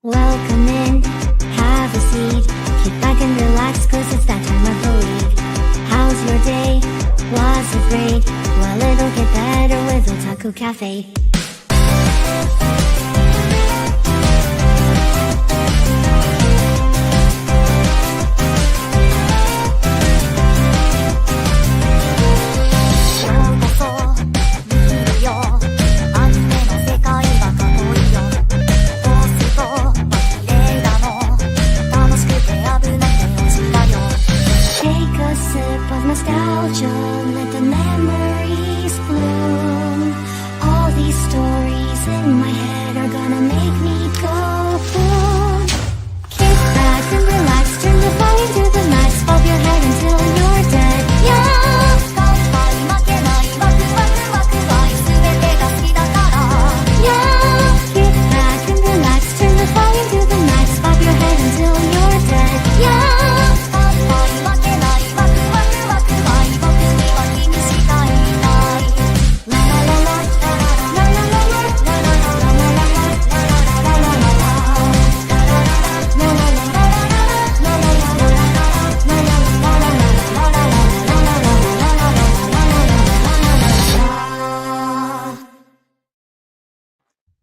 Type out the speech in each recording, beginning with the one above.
Welcome in, have a seat. Kick back and relax, cause it's that time of the week. How's your day? Was it great? Well, it'll get better with Otalku Cafe. Take a sip of nostalgia, let the memories bloom. All these stories in my head are gonna make me go boom. Kick back and relax, turn the volume to the max, bob your head until you're dead. Yeah! Yeah! Kick back and relax, turn the volume to the max, bob your head until you're dead. Yeah!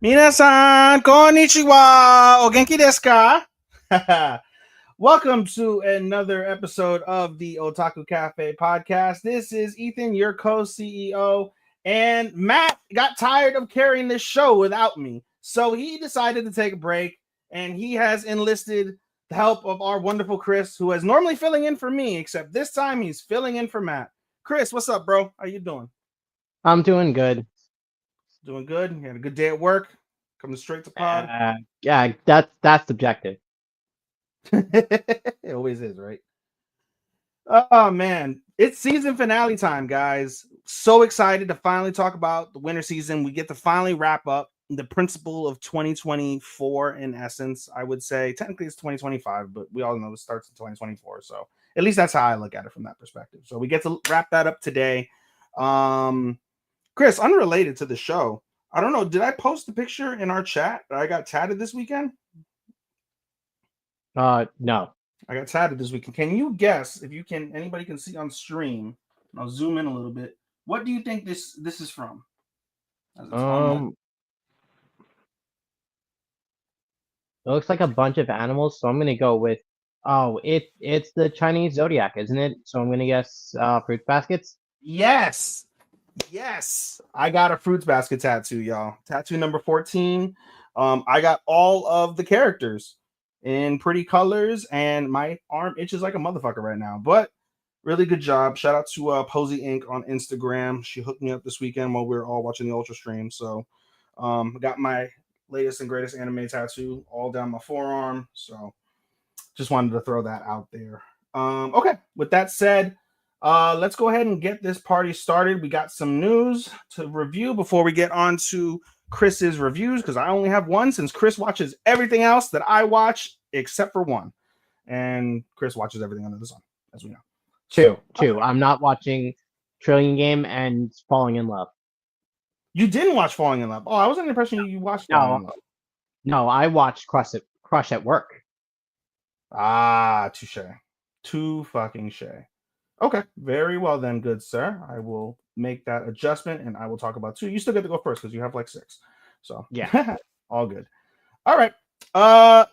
Minasan, konnichiwa, o genki desu ka? Welcome to another episode of the Otaku Cafe podcast. This is Ethan, your co-CEO, and Matt got tired of carrying this show without me, so he decided to take a break, and he has enlisted the help of our wonderful Chris, who is normally filling in for me, except this time he's filling in for Matt. Chris, what's up, bro? How you doing? I'm doing good. Doing good? You had a good day at work? Coming straight to pod? Yeah, that's subjective. It always is, right? Oh man, it's season finale time, guys. So excited to finally talk about the winter season. We get to finally wrap up the principle of 2024 in essence. I would say technically it's 2025, but we all know it starts in 2024. So at least that's how I look at it from that perspective. So we get to wrap that up today. Chris, unrelated to the show, I don't know, did I post a picture in our chat that I got tatted this weekend? No. I got tatted this weekend. Can you guess if you can? Anybody can see on stream? I'll zoom in a little bit. What do you think this is from? It looks like a bunch of animals, so I'm gonna go with. Oh, it's the Chinese zodiac, isn't it? So I'm gonna guess fruit baskets. Yes. I got a fruits basket tattoo, y'all. Tattoo number 14. I got all of the characters in pretty colors, and my arm itches like a motherfucker right now. But really good job. Shout out to Posy Inc. on Instagram. She hooked me up this weekend while we were all watching the Ultra stream. So got my latest and greatest anime tattoo all down my forearm. So just wanted to throw that out there. Okay, with that said, let's go ahead and get this party started. We got some news to review before we get on to Chris's reviews, because I only have one, since Chris watches everything else that I watch except for one. And Chris watches everything under the sun, as we know. Two. I'm not watching Trillion Game and Falling in Love. You didn't watch Falling in Love. Oh, I was under the impression you watched Falling in Love. No, I watched Crush at Work. Ah, touche. Too fucking shay. Okay, very well then, good sir. I will make that adjustment, and I will talk about 2. You still get to go first because you have like 6. So yeah, all good. All right.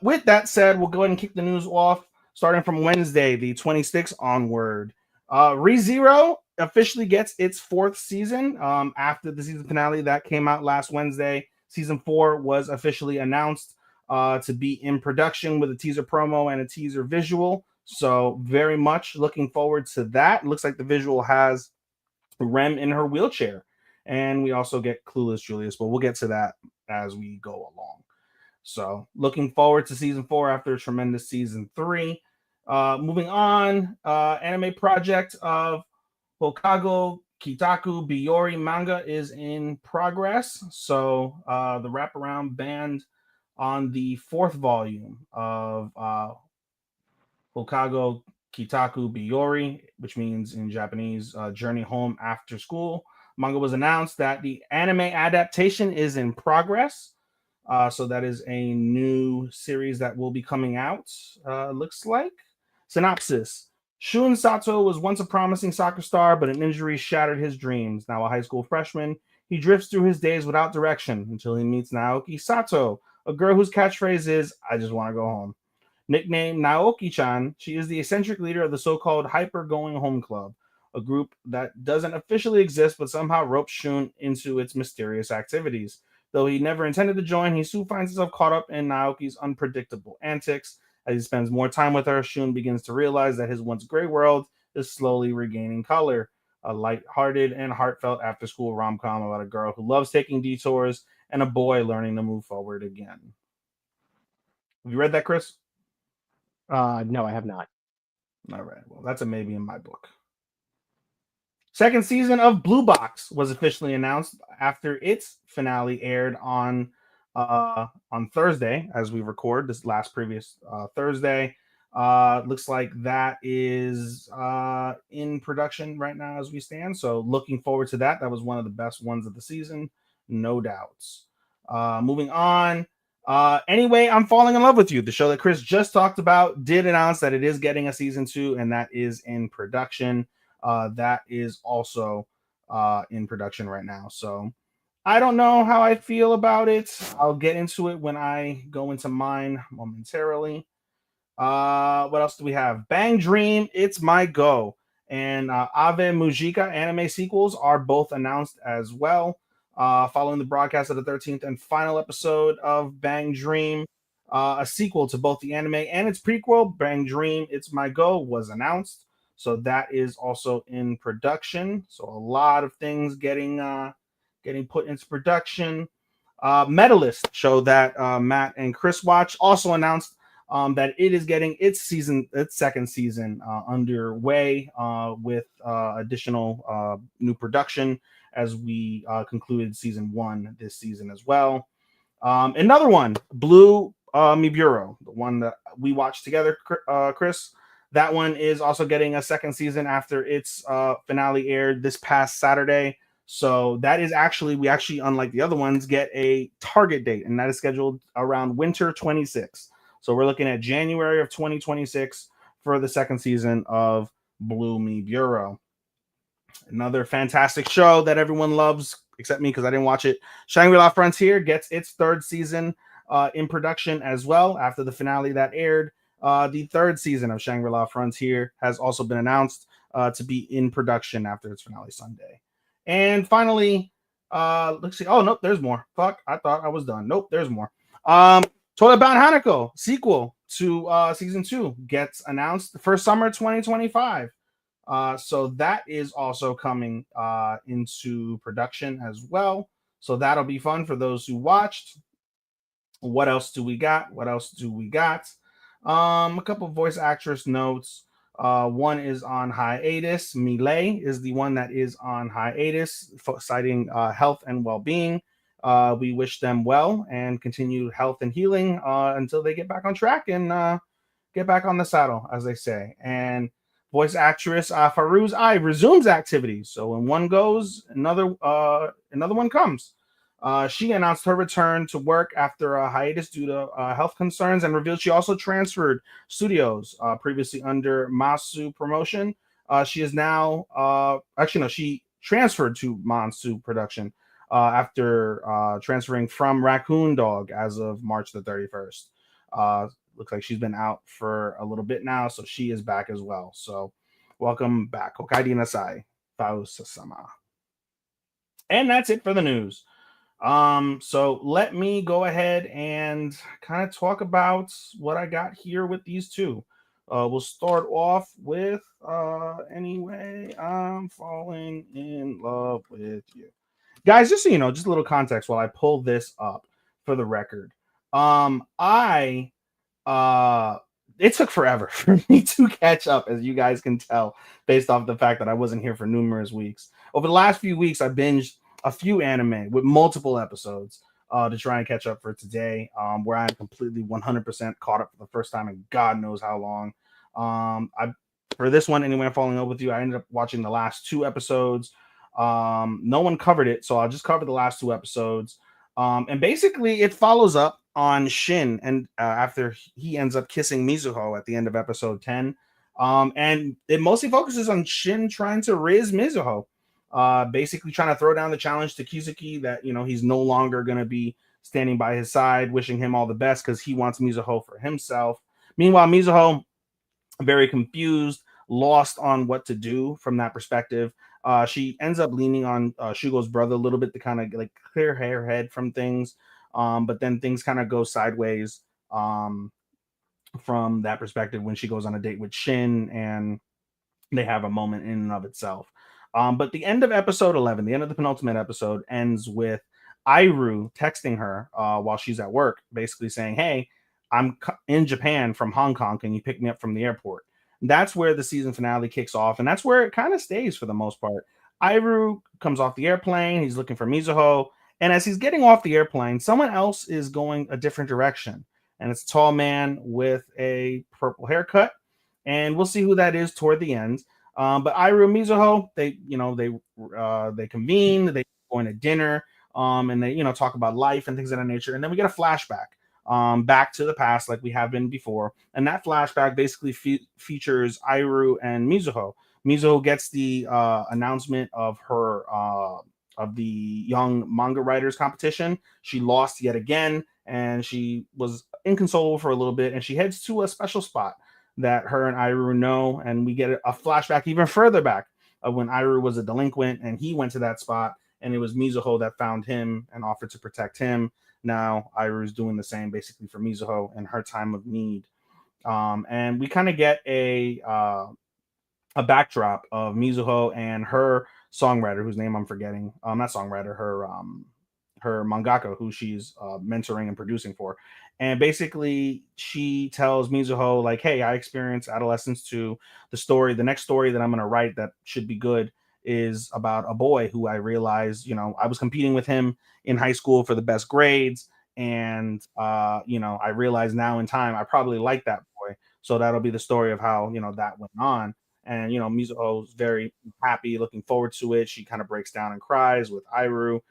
With that said, we'll go ahead and kick the news off, starting from Wednesday, the 26th onward. ReZero officially gets its 4th season. After the season finale that came out last Wednesday, season 4 was officially announced to be in production with a teaser promo and a teaser visual. So very much looking forward to that. It looks like the visual has Rem in her wheelchair. And we also get Clueless Julius, but we'll get to that as we go along. So looking forward to season 4 after a tremendous season 3. Moving on, anime project of Hokago Kitaku Biyori manga is in progress. So the wraparound band on the 4th volume of Hokago Kitaku Biyori, which means in Japanese, Journey Home After School. Manga was announced that the anime adaptation is in progress. So that is a new series that will be coming out. Looks like. Synopsis: Shun Sato was once a promising soccer star, but an injury shattered his dreams. Now a high school freshman, he drifts through his days without direction until he meets Naoki Sato, a girl whose catchphrase is "I just want to go home." Nicknamed Naoki-chan, she is the eccentric leader of the so-called Hyper Going Home Club, a group that doesn't officially exist but somehow ropes Shun into its mysterious activities. Though he never intended to join, he soon finds himself caught up in Naoki's unpredictable antics. As he spends more time with her, Shun begins to realize that his once gray world is slowly regaining color. A light-hearted and heartfelt after-school rom-com about a girl who loves taking detours and a boy learning to move forward again. Have you read that, Chris? No, I have not. All right. Well, that's a maybe in my book. Second season of Blue Box was officially announced after its finale aired on Thursday, as we record this last previous Thursday. Looks like that is in production right now as we stand. So looking forward to that. That was one of the best ones of the season, no doubts. Moving on. Anyway, I'm Falling in Love with You. The show that Chris just talked about did announce that it is getting a season 2, and that is in production. That is also in production right now. So I don't know how I feel about it. I'll get into it when I go into mine momentarily. What else do we have? Bang Dream, It's My Go, and Ave Mujica anime sequels are both announced as well. Following the broadcast of the 13th and final episode of Bang Dream, a sequel to both the anime and its prequel, Bang Dream, It's My Go, was announced. So that is also in production. So a lot of things getting put into production. Medalist show that Matt and Chris watch also announced that it is getting its second season underway with additional new production as we concluded season 1 this season as well. Another one, Blue Miburo, the one that we watched together, Chris. That one is also getting a second season after its finale aired this past Saturday. So that is we actually, unlike the other ones, get a target date, and that is scheduled around winter 26. So we're looking at January of 2026 for the second season of Blue Miburo. Another fantastic show that everyone loves, except me because I didn't watch it. Shangri-La Frontier gets its third season in production as well after the finale that aired. The third season of Shangri-La Frontier has also been announced to be in production after its finale Sunday. And finally, let's see. Oh, nope, there's more. Fuck, I thought I was done. Nope, there's more. Toilet Bound Hanako sequel to season 2 gets announced for summer 2025. So that is also coming into production as well. So that'll be fun for those who watched. What else do we got? A couple voice actress notes. One is on hiatus. Millet is the one that is on hiatus, citing health and well-being. We wish them well and continued health and healing until they get back on track and get back on the saddle, as they say. And voice actress Farouz Ai resumes activities. So when one goes, another one comes. She announced her return to work after a hiatus due to health concerns and revealed she also transferred studios previously under Masu Promotion. She is now, she transferred to Mansu Production after transferring from Raccoon Dog as of March the 31st. Looks like she's been out for a little bit now, so she is back as well. So welcome back. Hokaidi Nasai, Fausasama. And that's it for the news. So let me go ahead and kind of talk about what I got here with these two. We'll start off with anyway, I'm falling in love with you. Guys, just so you know, just a little context while I pull this up for the record. It took forever for me to catch up, as you guys can tell, based off the fact that I wasn't here for numerous weeks. Over the last few weeks, I binged a few anime with multiple episodes to try and catch up for today, where I'm completely 100% caught up for the first time in God knows how long. For this one, anyway, I'm falling in love with you. I ended up watching the last 2 episodes. No one covered it, so I'll just cover the last 2 episodes. And basically it follows up on Shin, and after he ends up kissing Mizuho at the end of episode 10. And it mostly focuses on Shin trying to raise Mizuho, basically trying to throw down the challenge to Kizuki that he's no longer going to be standing by his side, wishing him all the best because he wants Mizuho for himself. Meanwhile, Mizuho, very confused, lost on what to do from that perspective. She ends up leaning on Shugo's brother a little bit to kind of like clear her head from things. But then things kind of go sideways from that perspective when she goes on a date with Shin, and they have a moment in and of itself. But the end of episode 11, the end of the penultimate episode, ends with Iru texting her while she's at work, basically saying, "Hey, I'm in Japan from Hong Kong. Can you pick me up from the airport?" And that's where the season finale kicks off, and that's where it kind of stays for the most part. Iru comes off the airplane. He's looking for Mizuho, and as he's getting off the airplane, someone else is going a different direction, and it's a tall man with a purple haircut, and we'll see who that is toward the end. But Iru and Mizuho, they convene, they go into dinner, and they talk about life and things of that nature, and then we get a flashback back to the past like we have been before, and that flashback basically features Iru and Mizuho. Mizuho gets the announcement of her of the young manga writers competition. She lost yet again, and she was inconsolable for a little bit, and she heads to a special spot that her and Iru know, and we get a flashback even further back of when Iru was a delinquent and he went to that spot, and it was Mizuho that found him and offered to protect him. Now Iru is doing the same basically for Mizuho in her time of need. And we kind of get a backdrop of Mizuho and her songwriter, whose name I'm forgetting. Not songwriter, her mangaka, who she's mentoring and producing for. And basically, she tells Mizuho, like, "Hey, I experienced adolescence too. The next story that I'm going to write that should be good is about a boy who I realized, I was competing with him in high school for the best grades. And, I realize now in time, I probably like that boy. So that'll be the story of how, that went on." And, Mizuho's very happy, looking forward to it. She kind of breaks down and cries with Iru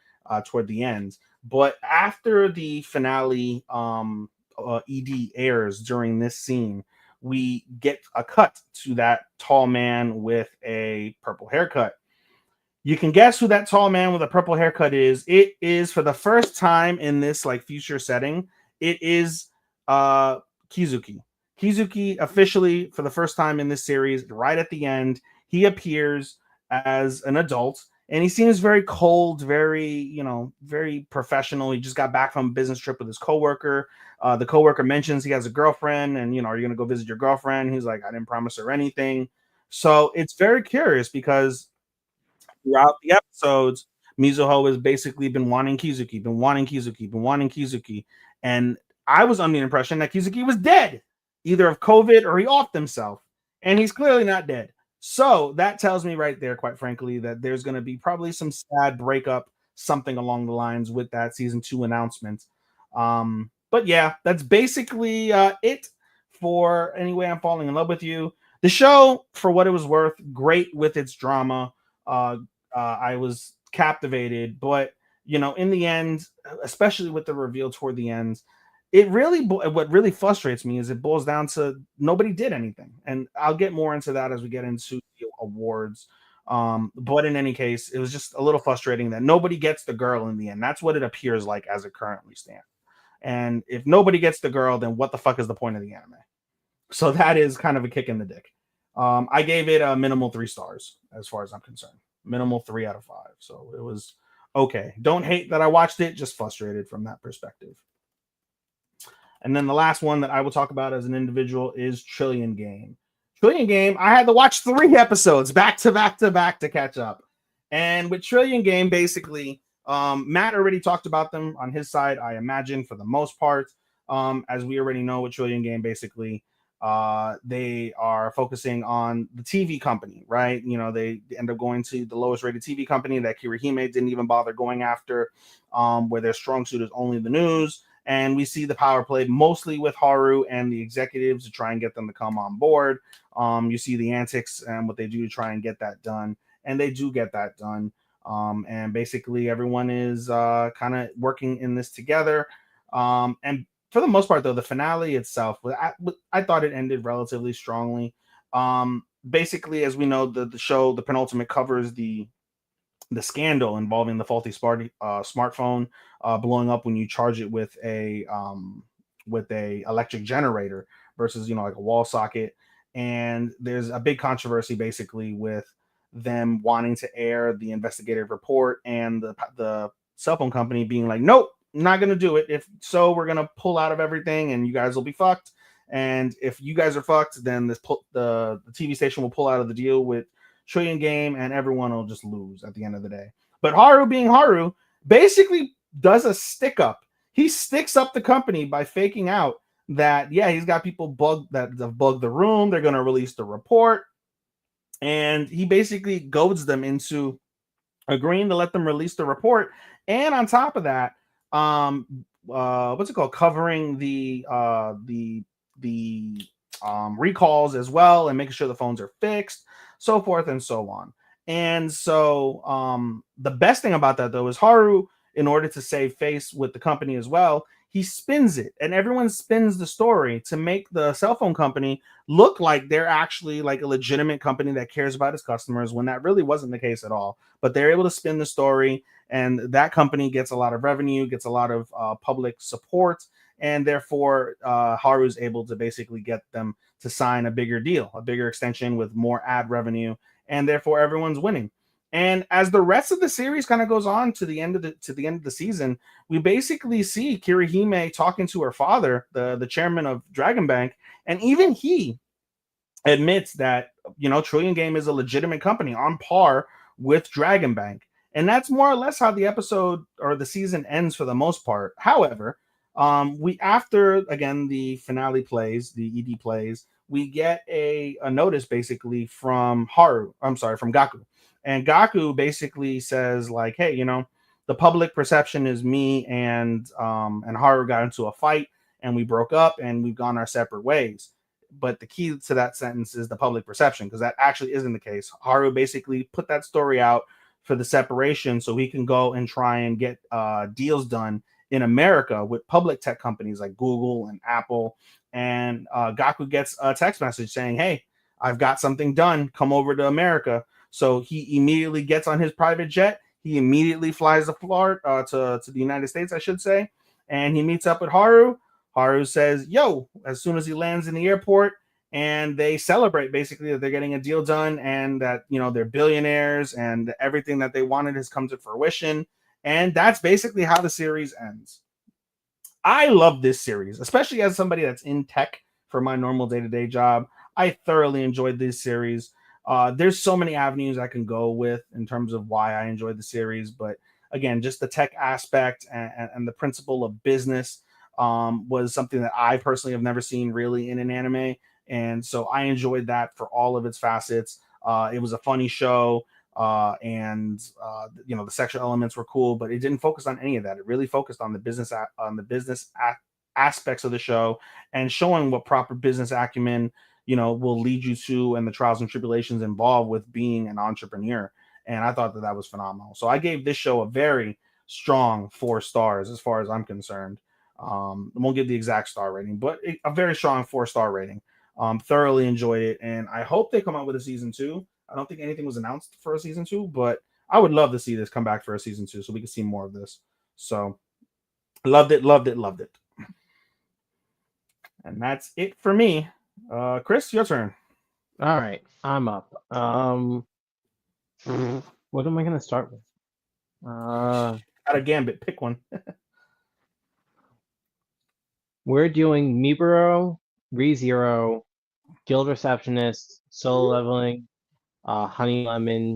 toward the end. But after the finale ED airs during this scene, we get a cut to that tall man with a purple haircut. You can guess who that tall man with a purple haircut is. It is, for the first time in this like future setting, it is Kizuki. Kizuki officially, for the first time in this series, right at the end, he appears as an adult, and he seems very cold, very professional. He just got back from a business trip with his coworker. The coworker mentions he has a girlfriend, and are you going to go visit your girlfriend? He's like, "I didn't promise her anything." So it's very curious because throughout the episodes, Mizuho has basically been wanting Kizuki, been wanting Kizuki, been wanting Kizuki. And I was under the impression that Kizuki was dead, either of COVID or he offed himself. And he's clearly not dead. So that tells me right there, quite frankly, that there's going to be probably some sad breakup, something along the lines with that season 2 announcement. But yeah, that's basically it for Anyway I'm Falling in Love with You. The show, for what it was worth, great with its drama. I was captivated, but in the end, especially with the reveal toward the end, what really frustrates me is it boils down to nobody did anything, and I'll get more into that as we get into the awards. But in any case, it was just a little frustrating that nobody gets the girl in the end. That's what it appears like as it currently stands. And if nobody gets the girl, then what the fuck is the point of the anime? So that is kind of a kick in the dick. I gave it a minimal 3 stars as far as I'm concerned. Minimal 3 out of 5. So it was okay. Don't hate that I watched it, just frustrated from that perspective. And then the last one that I will talk about as an individual is Trillion Game. Trillion Game, I had to watch 3 episodes back to back to back to catch up. And with Trillion Game, basically, Matt already talked about them on his side, I imagine, for the most part. As we already know with Trillion Game, basically, they are focusing on the TV company, right? They end up going to the lowest rated TV company that Kirihime didn't even bother going after, where their strong suit is only the news. And we see the power play mostly with Haru and the executives to try and get them to come on board. You see the antics and what they do to try and get that done. And they do get that done. And basically everyone is kind of working in this together. And for the most part, though, the finale itself, I thought it ended relatively strongly. Basically, as we know, the show, the penultimate, covers the scandal involving the faulty smartphone blowing up when you charge it with a electric generator versus like a wall socket. And there's a big controversy basically with them wanting to air the investigative report and the cell phone company being like, nope, not gonna do it. If so, we're gonna pull out of everything and you guys will be fucked. And if you guys are fucked, then the TV station will pull out of the deal with Trillion Game, and everyone will just lose at the end of the day. But Haru, being Haru, basically does a stick up. He sticks up the company by faking out that, yeah, he's got people bugged that have bugged the room. They're going to release the report. And he basically goads them into agreeing to let them release the report. And on top of that, what's it called? Covering the recalls as well, and making sure the phones are fixed, so forth and so on. And so the best thing about that, though, is Haru, in order to save face with the company as well, he spins it, and everyone spins the story to make the cell phone company look like they're actually like a legitimate company that cares about its customers, when that really wasn't the case at all. But they're able to spin the story, and that company gets a lot of revenue, gets a lot of public support, and therefore Haru is able to basically get them to sign a bigger deal, a bigger extension with more ad revenue, and therefore everyone's winning. And as the rest of the series kind of goes on to the end of the season, we basically see Kirihime talking to her father, the chairman of Dragon Bank, and even he admits that Trillion Game is a legitimate company on par with Dragon Bank. And that's more or less how the episode or the season ends for the most part. However, we after again the finale plays, the ED plays, we get a notice basically from Gaku. And Gaku basically says like, hey, the public perception is me and Haru got into a fight and we broke up and we've gone our separate ways. But the key to that sentence is the public perception, because that actually isn't the case. Haru basically put that story out for the separation so he can go and try and get deals done in America with public tech companies like Google and Apple. And Gaku gets a text message saying, hey, I've got something done. Come over to America. So he immediately gets on his private jet. He immediately flies to Florida, to the United States, I should say. And he meets up with Haru. Haru says, yo, as soon as he lands in the airport, and they celebrate basically that they're getting a deal done and that, they're billionaires and everything that they wanted has come to fruition. And that's basically how the series ends. I love this series, especially as somebody that's in tech for my normal day-to-day job. I thoroughly enjoyed this series. There's so many avenues I can go with in terms of why I enjoyed the series, but again, just the tech aspect and the principle of business was something that I personally have never seen really in an anime, and so I enjoyed that for all of its facets. It was a funny show, and the sexual elements were cool, but it didn't focus on any of that. It really focused on the aspects of the show and showing what proper business acumen will lead you to, and the trials and tribulations involved with being an entrepreneur. And I thought that was phenomenal. So I gave this show a very strong 4 stars as far as I'm concerned. I won't give the exact star rating, but a very strong 4-star rating. Thoroughly enjoyed it, and I hope they come out with a season 2. I don't think anything was announced for a season 2, but I would love to see this come back for a season 2 so we can see more of this. So loved it. And that's it for me. Chris, your turn. All right, I'm up. What am I gonna start with? Got a gambit. Pick one. We're doing Miburo, ReZero, Guild Receptionist, Solo Leveling, Honey Lemon,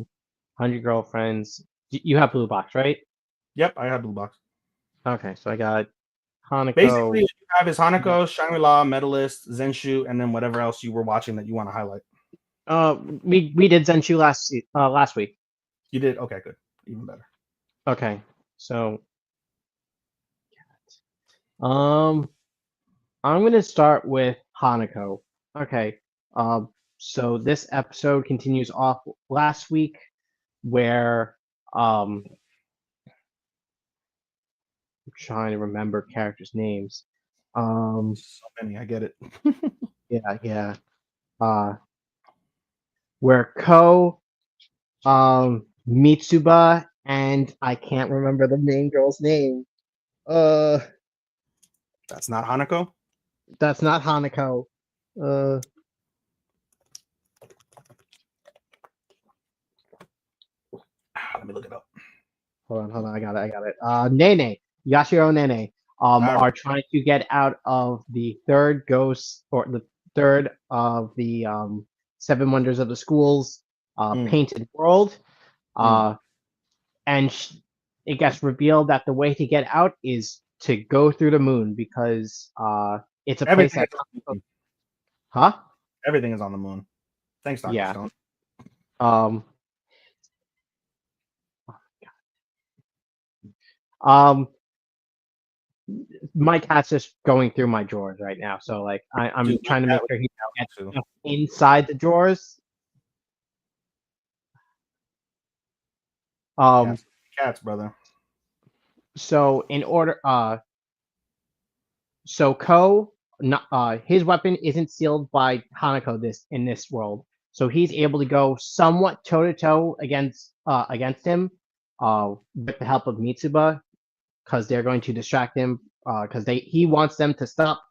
100 Girlfriends. You have Blue Box, right? Yep, I have Blue Box. Okay, so I got Hanako. Basically, what you have is Hanako, Shangri-La, Medalist, Zenshu, and then whatever else you were watching that you want to highlight. We did Zenshu last week. You did? Okay, good. Even better. Okay, so I'm gonna start with Hanako. Okay. So this episode continues off last week, where I'm trying to remember characters' names. So many, I get it. Yeah. Uh, where Ko, Mitsuba, and I can't remember the main girl's name. Uh, That's not Hanako. that's not Hanako. Uh, Let me look it up. hold on, I got it. Nene, Yashiro Nene, All right. are trying to get out of the third ghost or the third of the seven wonders of the schools, Mm, painted world. mm. Uh, and it gets revealed that the way to get out is to go through the moon because it's a place Everything is that, on the moon. huh? Everything is on the moon. Thanks, Dr. Yeah. Stone. Um, um, my cat's just going through my drawers right now, so like I'm Dude, my trying to cat make was sure he out gets too. stuff inside the drawers. Um, Cats, brother. so in order, so Ko, his weapon isn't sealed by Hanako in this world, so he's able to go somewhat toe to toe against him, with the help of Mitsuba, because they're going to distract him, because he wants them to stop,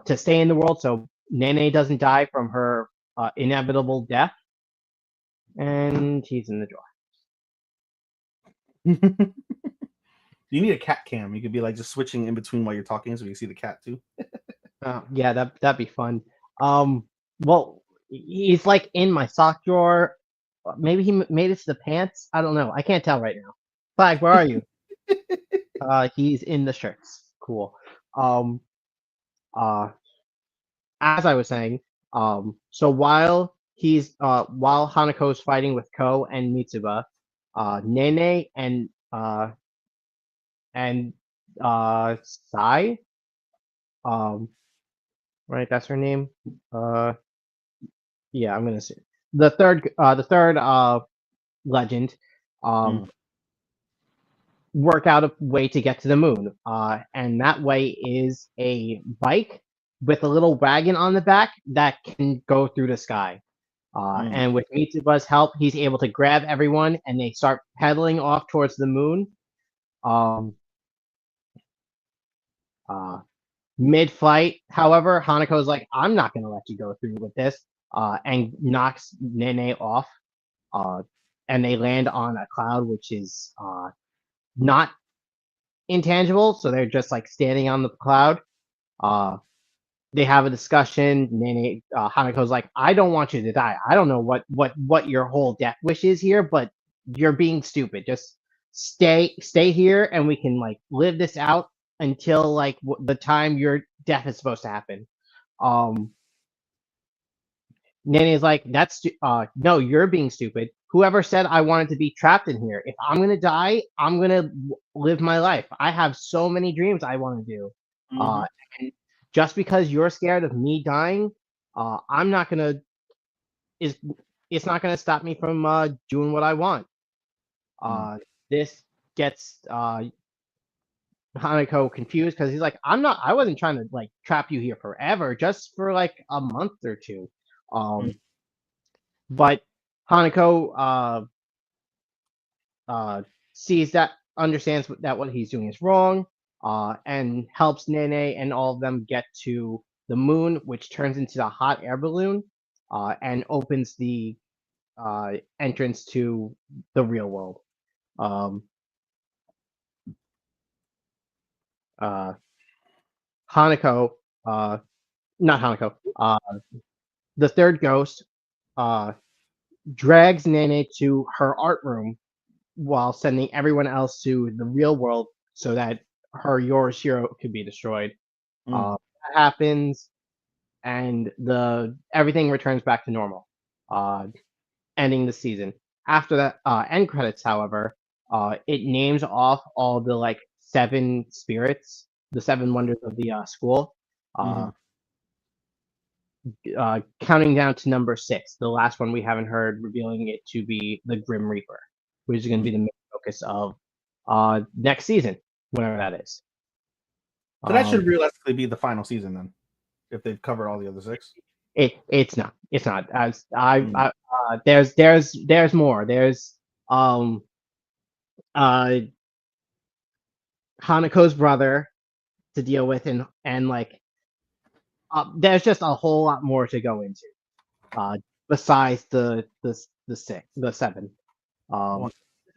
to stay in the world, so Nene doesn't die from her inevitable death, and he's in the drawer. You need a cat cam. You could be like just switching in between while you're talking so you can see the cat too. Yeah, that'd be fun. Well, he's like in my sock drawer. Maybe he made it to the pants. I don't know. I can't tell right now. Flag, where are you? He's in the shirts. Cool. Um, uh, as I was saying, so while Hanako's fighting with Ko and Mitsuba, Nene and Sai, um, right, that's her name. Uh, yeah, I'm gonna say the third legend, um, Mm. work out a way to get to the moon. And that way is a bike with a little wagon on the back that can go through the sky. Mm. And with Mitsuba's help, he's able to grab everyone and they start pedaling off towards the moon. Um, uh, Mid-flight, however, Hanako's like, I'm not going to let you go through with this, and knocks Nene off. Uh, and they land on a cloud, which is not intangible, so they're just like standing on the cloud. Uh, they have a discussion. Nene, Hanako's like, I don't want you to die. I don't know what your whole death wish is here, but you're being stupid. Just stay here, and we can like live this out until like the time your death is supposed to happen. Um, Nene's like, no, you're being stupid. Whoever said I wanted to be trapped in here? If I'm gonna die, I'm gonna live my life. I have so many dreams I want to do. Hmm. Uh, and just because you're scared of me dying, I'm not gonna is it's not gonna stop me from doing what I want. Mm. This gets Hanako confused because he's like, I wasn't trying to like trap you here forever, just for like a month or two. Mm. Um, but Hanako sees that, understands that what he's doing is wrong, and helps Nene and all of them get to the moon, which turns into a hot air balloon, and opens the entrance to the real world. Um, uh, Hanako, not Hanako, the third ghost, uh, drags Nene to her art room while sending everyone else to the real world so that her Yorishiro could be destroyed. Mm. That happens, and the everything returns back to normal, uh, ending the season. After that, end credits, however, it names off all the like seven spirits, the seven wonders of the school, uh, Mhm. counting down to number 6, the last one we haven't heard, revealing it to be the Grim Reaper. which is going to be the main focus of next season, whenever that is. So that should realistically be the final season then, if they've covered all the other 6. It's not. It's not. As there's more. There's Hanako's brother to deal with, and like there's just a whole lot more to go into besides the 7. This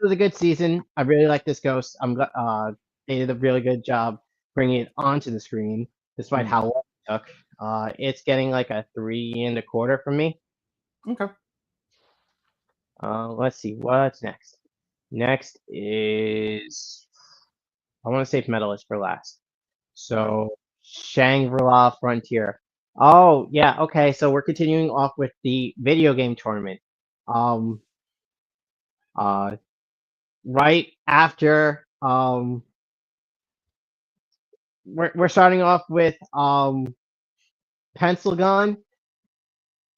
was a good season. I really like this Ghost. I'm glad they did a really good job bringing it onto the screen, despite how long it took. It's getting like a 3.25 from me. Okay. Let's see what's next. Next is I want to save Medalist for last. So Shangri-La Frontier. Oh yeah, okay. So we're continuing off with the video game tournament. Right after we're starting off with Pencilgun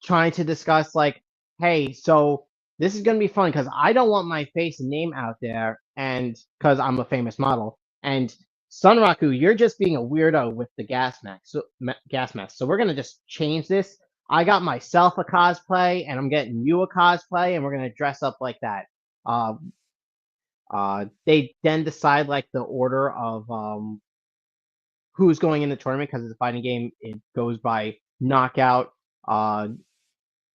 trying to discuss like, hey, so this is gonna be fun because I don't want my face and name out there, and because I'm a famous model, and Sunraku, you're just being a weirdo with the gas mask. So we're gonna just change this. I got myself a cosplay, and I'm getting you a cosplay, and we're gonna dress up like that. They then decide like the order of who's going in the tournament because it's a fighting game. It goes by knockout.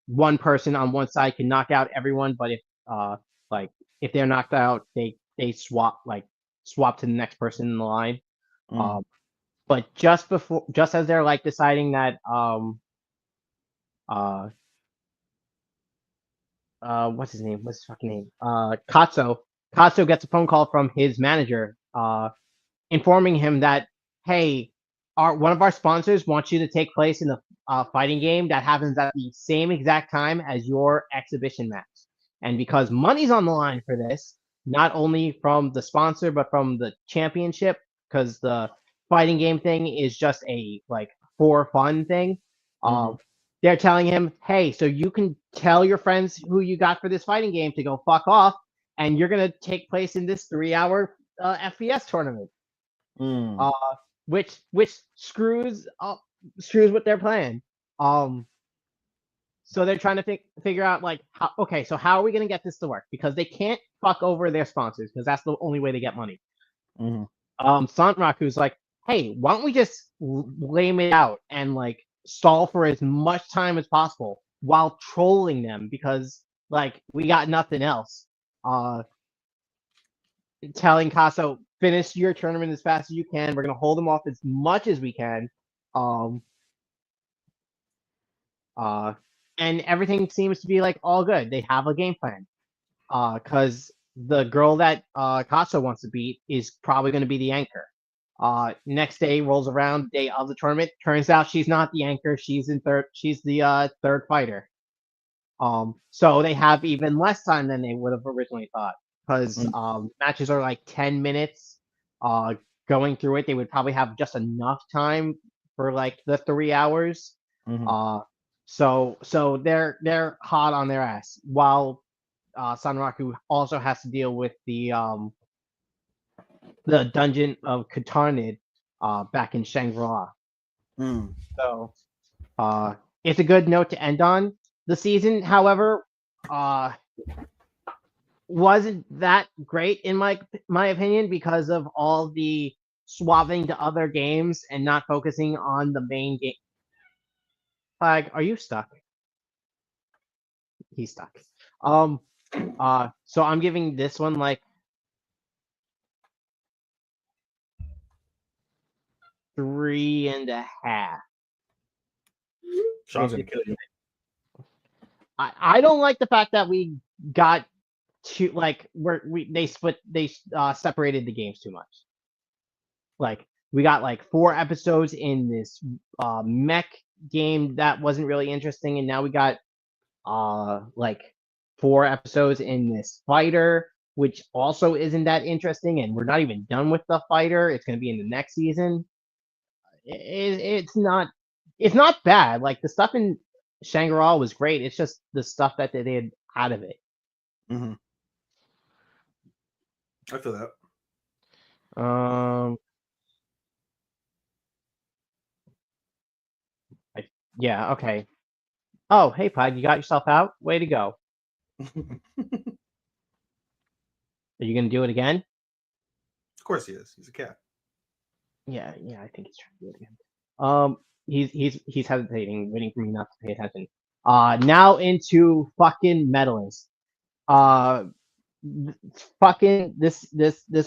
One person on one side can knock out everyone, but if they're knocked out, they swap to the next person in the line. But just as they're like deciding that what's his name? What's his fucking name? Katsu gets a phone call from his manager, informing him that, hey, one of our sponsors wants you to take place in a fighting game that happens at the same exact time as your exhibition match. And because money's on the line for this, not only from the sponsor but from the championship, because the fighting game thing is just a like for fun thing. They're telling him, hey, so you can tell your friends who you got for this fighting game to go fuck off, and you're gonna take place in this 3-hour FPS tournament. Which screws with their plan. So they're trying to figure out like, so how are we gonna get this to work? Because they can't fuck over their sponsors because that's the only way they get money. Sanraku's like, hey, why don't we just lame it out and like stall for as much time as possible while trolling them because like we got nothing else. Telling Casso, finish your tournament as fast as you can. We're gonna hold them off as much as we can. And everything seems to be like all good. They have a game plan. Because the girl that Casso wants to beat is probably gonna be the anchor. Next day rolls around, day of the tournament. Turns out she's not the anchor. She's the third fighter. So they have even less time than they would have originally thought. Because matches are like 10 minutes. Going through it, they would probably have just enough time for like the 3 hours. So they're hot on their ass. While Sanraku also has to deal with the dungeon of Katarnid back in Shangri-La. So it's a good note to end on. The season, however, wasn't that great in my opinion because of all the swapping to other games and not focusing on the main game. Flag, are you stuck? He's stuck. So I'm giving this one like 3.5. Sean's gonna kill you. I don't like the fact that we got to like they separated the games too much. Like we got like 4 episodes in this mech game that wasn't really interesting, and now we got like 4 episodes in this fighter, which also isn't that interesting, and we're not even done with the fighter. It's going to be in the next season. It's not bad. Like the stuff in Shangri-La was great. It's just the stuff that they did out of it. I feel that. Um, yeah, okay. Oh, hey, Pug, you got yourself out? Way to go. Are you gonna do it again? Of course he is. He's a cat. Yeah, I think he's trying to do it again. Um, he's hesitating, waiting for me not to pay attention. Now into fucking Medalist. Uh, fucking this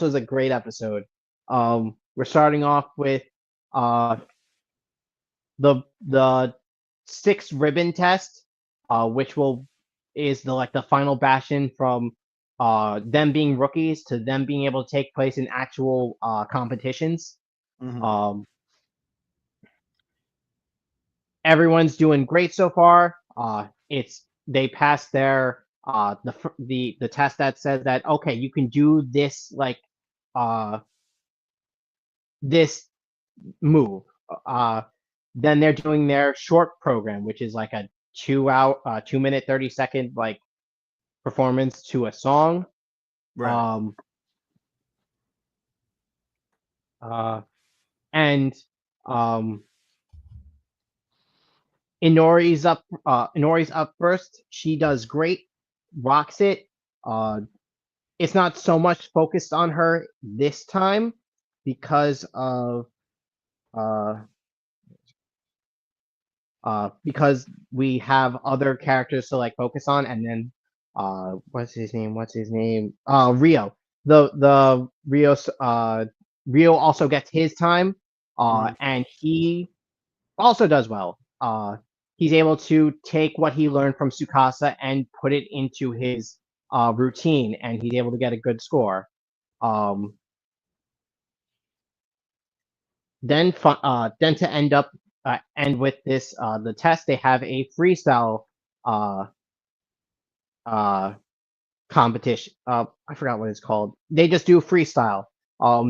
was a great episode. We're starting off with uh the six ribbon test, which will is the final bastion from them being rookies to them being able to take place in actual competitions. Mm-hmm. Um, everyone's doing great so far. It's they passed their the test that says that okay, you can do this uh this move. Uh, then they're doing their short program, which is like a 2 hour, 2 minute, 30 second performance to a song. Right. Um, and um, Inori's up first. She does great, rocks it. Uh, it's not so much focused on her this time because of uh because we have other characters to focus on, and then what's his name? Rio. The Rio also gets his time, Mm-hmm. and he also does well. He's able to take what he learned from Sukasa and put it into his routine, and he's able to get a good score. Um, then to end with this the test, they have a freestyle uh, uh, competition. I forgot what it's called. They just do freestyle.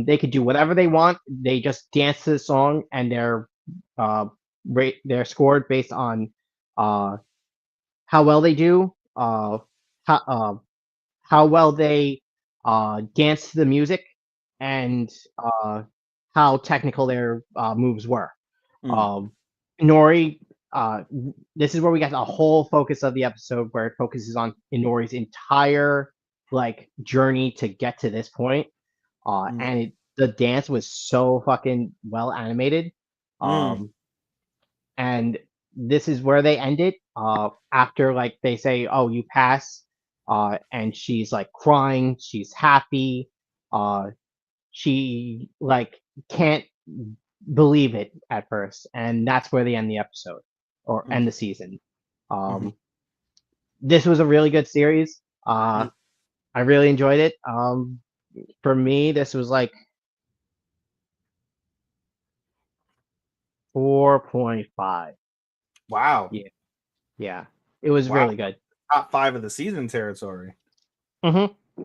They could do whatever they want. They just dance to the song, and uh, they're scored based on uh, how well they do, how how well they dance to the music, and how technical their moves were. Mm. Um, Inori, this is where we get the whole focus of the episode, where it focuses on Inori's entire journey to get to this point. Mm. And the dance was so fucking well animated. Mm. Um, and this is where they end it. After they say, "Oh, you pass," and she's crying, she's happy. She can't believe it at first, and that's where they end the episode or end Mm. the season. Mm-hmm. Um, this was a really good series. Mm. I really enjoyed it. For me, this was 4.5. Wow. Yeah, yeah, it was Wow. really good. Top 5 of the season territory. Mm-hmm.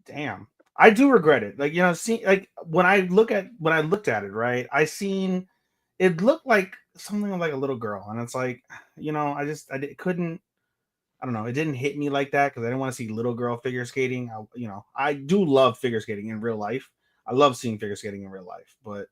Damn. I do regret it. See, when I looked at it, right, I seen it looked like something like a little girl, and it's couldn't. I don't know. It didn't hit me like that because I didn't want to see little girl figure skating. I do love figure skating in real life. I love seeing figure skating in real life, but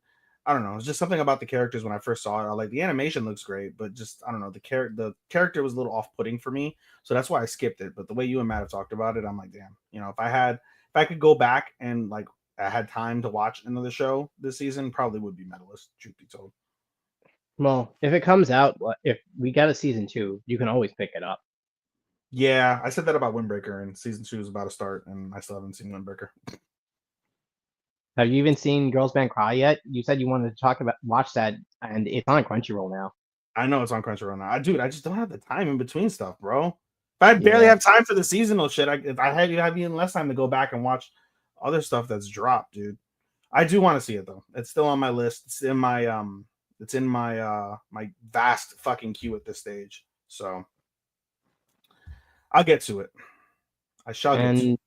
I don't know. It's just something about the characters when I first saw it. I like the animation looks great, but just I don't know. The character was a little off putting for me, so that's why I skipped it. But the way you and Matt have talked about it, I'm like, damn. If I could go back and I had time to watch another show this season, probably would be Medalist. Truth be told. Well, if it comes out, if we get a season 2, you can always pick it up. Yeah, I said that about Windbreaker, and season 2 is about to start, and I still haven't seen Windbreaker. Have you even seen Girls Band Cry yet? You said you wanted to watch that, and it's on Crunchyroll now. I know it's on Crunchyroll now. I just don't have the time in between stuff, bro. If I barely Yeah. have time for the seasonal shit, if I have even less time to go back and watch other stuff that's dropped, dude. I do want to see it though. It's still on my list. It's in my vast fucking queue at this stage. So I'll get to it. I shall get to it. And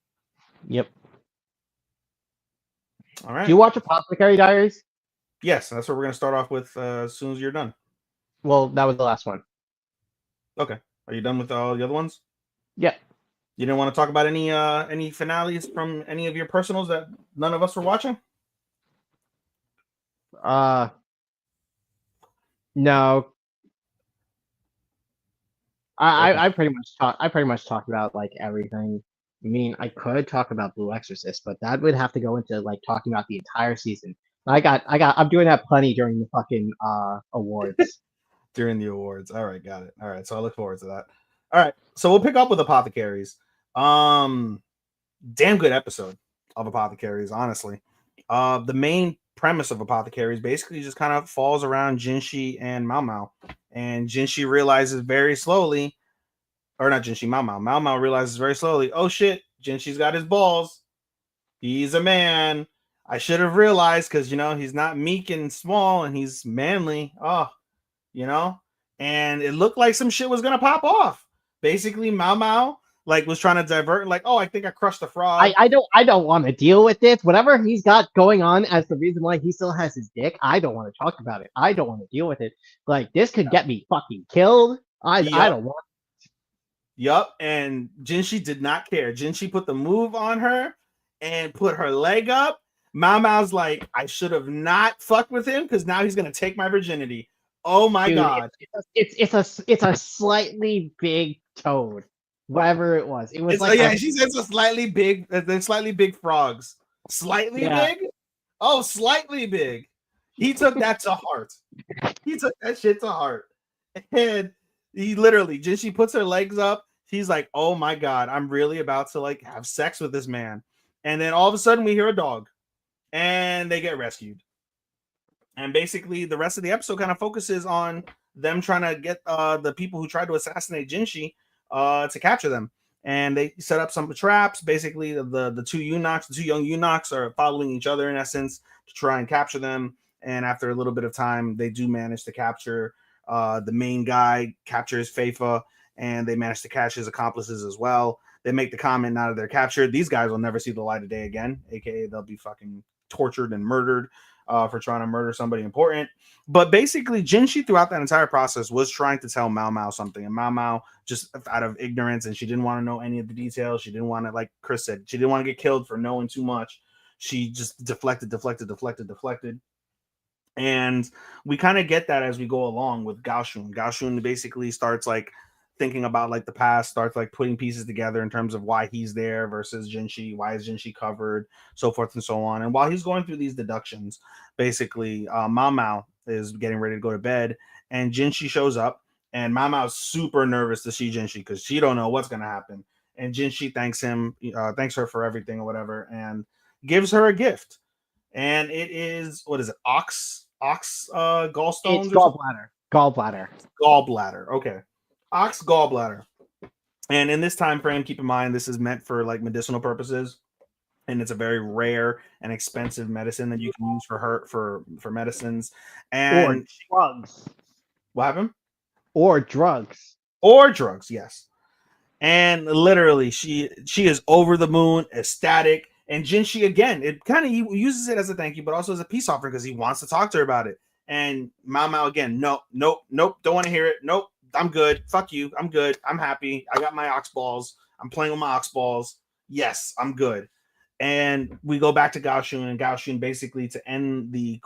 yep. All right. Do you watch Apothecary Diaries? Yes, that's what we're gonna start off with as soon as you're done. Well, that was the last one. Okay. Are you done with all the other ones? Yeah. You didn't want to talk about any finales from any of your personals that none of us were watching? No. Okay. I pretty much talked about like everything. I mean, I could talk about Blue Exorcist, but that would have to go into like talking about the entire season. I'm doing that plenty during the fucking awards. During the awards. All right, got it. All right, so I look forward to that. All right, so we'll pick up with Apothecaries. Damn good episode of Apothecaries, honestly. The main premise of Apothecaries basically just kind of falls around Jinshi and Mao Mao. And Jinshi realizes very slowly, or not Jinshi, Mao Mao. Mao Mao realizes very slowly, oh shit, Jinshi's got his balls. He's a man. I should have realized because, he's not meek and small and he's manly. Oh, you know, and it looked like some shit was gonna pop off. Basically, Mao Mao was trying to divert, like, oh, I think I crushed a frog. I don't want to deal with this. Whatever he's got going on as the reason why he still has his dick, I don't want to talk about it. I don't want to deal with it. Like this could get me fucking killed. I Yup, don't want. yup. And Jinshi did not care. Jinshi put the move on her and put her leg up. Mao Mao's like, I should have not fucked with him because now he's gonna take my virginity. Oh my Dude, god. it's a slightly big toad. Whatever it was. It was It's like yeah, she says a slightly big, they're slightly big frogs. Slightly yeah. big? Oh, slightly big. He took that to heart. He took that shit to heart. And he literally, just she puts her legs up. He's like, oh my god, I'm really about to like have sex with this man. And then all of a sudden we hear a dog and they get rescued. And basically the rest of the episode kind of focuses on them trying to get the people who tried to assassinate Jinshi to capture them. And they set up some traps. Basically, the two eunuchs, the two young eunuchs, are following each other in essence to try and capture them. And after a little bit of time, they do manage to capture the main guy, captures Feifa, and they manage to catch his accomplices as well. They make the comment now that they're captured, these guys will never see the light of day again, aka they'll be fucking tortured and murdered for trying to murder somebody important. But basically, Jinshi throughout that entire process was trying to tell Mao Mao something, and Mao Mao just out of ignorance, and she didn't want to know any of the details. She didn't want to, like Chris said, she didn't want to get killed for knowing too much. She just deflected. And we kind of get that as we go along with Gaoshun. Gaoshun basically starts like thinking about like the past, starts like putting pieces together in terms of why he's there versus Jinshi, why is Jinshi covered, so forth and so on. And while he's going through these deductions, basically, Mao Mao is getting ready to go to bed, and Jinshi shows up, and Mao Mao's super nervous to see Jinshi because she don't know what's gonna happen. And Jinshi thanks thanks her for everything or whatever, and gives her a gift. And it is, what is it, ox gallstones? It's gallbladder. Gallbladder. Gallbladder. Okay. Ox gallbladder. And in this time frame, keep in mind this is meant for like medicinal purposes, and it's a very rare and expensive medicine that you can use for medicines. And or drugs. What happened? Or drugs. Or drugs, yes. And literally, she is over the moon, ecstatic. And Jinshi, again, it kind of, he uses it as a thank you, but also as a peace offering because he wants to talk to her about it. And Mao Mao again, nope, don't want to hear it. Nope, I'm good. Fuck you. I'm good. I'm happy. I got my ox balls. I'm playing with my ox balls. Yes, I'm good. And we go back to Gaoshun, and Gaoshun basically, to end the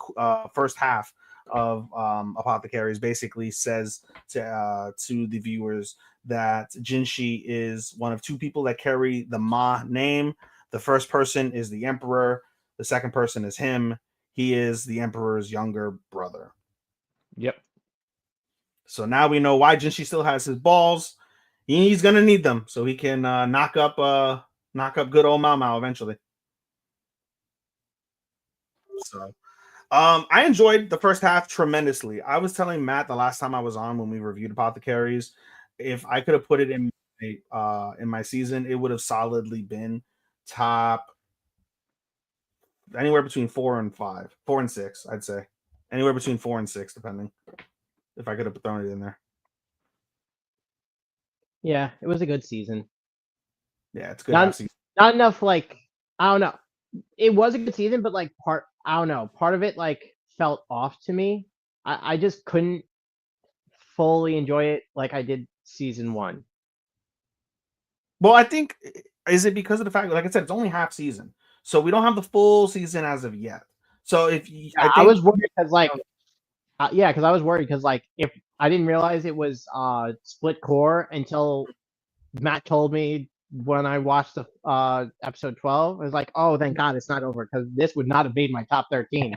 first half of Apothecaries, basically says to the viewers that Jinshi is one of two people that carry the Ma name. The first person is the Emperor. The second person is him. He is the Emperor's younger brother. Yep. So now we know why Jinshi still has his balls. He's gonna need them so he can knock up good old Mao Mao eventually. So I enjoyed the first half tremendously. I was telling Matt the last time I was on when we reviewed Apothecaries, if I could have put it in my season, it would have solidly been top anywhere between 4 and 6, I'd say. Anywhere between 4 and 6, depending. If I could have thrown it in there. Yeah, it was a good season. Yeah, it's good. Not enough, like, I don't know. It was a good season, but like part of it like felt off to me. I just couldn't fully enjoy it like I did season 1. Well, I think is it because of the fact, like I said, it's only half season, so we don't have the full season as of yet. So I I think was worried because because I was worried because if I didn't realize it was split core until Matt told me when I watched the episode 12. I was like, oh, thank God it's not over because this would not have made my top 13.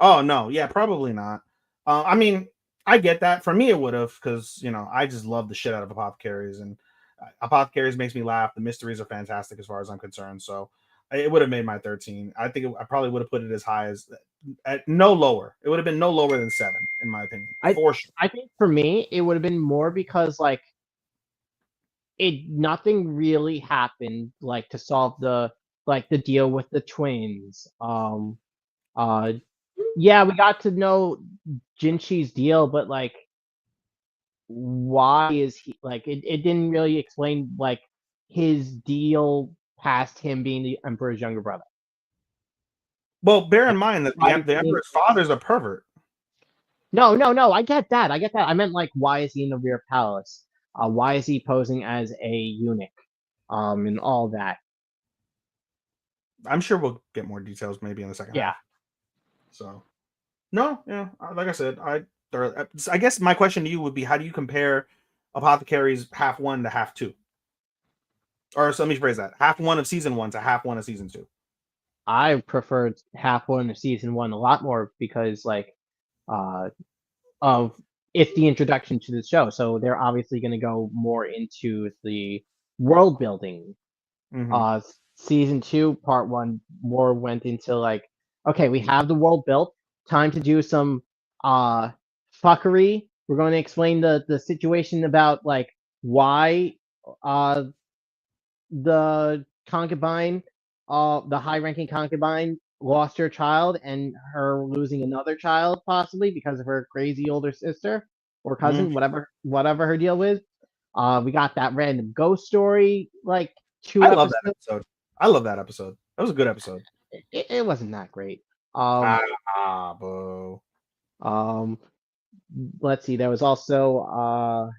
oh no, yeah, probably not. I mean, I get that. For me, it would have because I just love the shit out of apothecaries, and apothecaries makes me laugh. The mysteries are fantastic as far as I'm concerned. So it would have made my 13. I think I probably would have put it as high as at no lower. It would have been no lower than 7 in my opinion, I for sure. I think for me it would have been more because nothing really happened to solve the deal with the twins. Uh yeah, we got to know Jinchi's deal, but why is he it didn't really explain his deal past him being the Emperor's younger brother. Well, bear in Like, mind that why is the he in, Emperor's father's a pervert. no, I get that. I meant why is he in the rear palace? Why is he posing as a eunuch? And all that. I'm sure we'll get more details maybe in the second Yeah. half. So no, yeah, like I said, I guess my question to you would be, how do you compare Apothecaries half 1 to half 2? Or so let me phrase that: half 1 of season 1 to half 1 of season 2. I preferred half one of season one a lot more because uh of it's the introduction to the show. So they're obviously gonna go more into the world building. Mm-hmm. Season two, part one more went into okay, we have the world built, time to do some uh fuckery. We're going to explain the situation about why uh the concubine, the high ranking concubine, lost her child and her losing another child possibly because of her crazy older sister or Mm-hmm. cousin, whatever her deal was. We got that random ghost story I two love that episodes. episode. I love that episode. That was a good episode. It wasn't that great. Um, Boo. um, let's see. There was also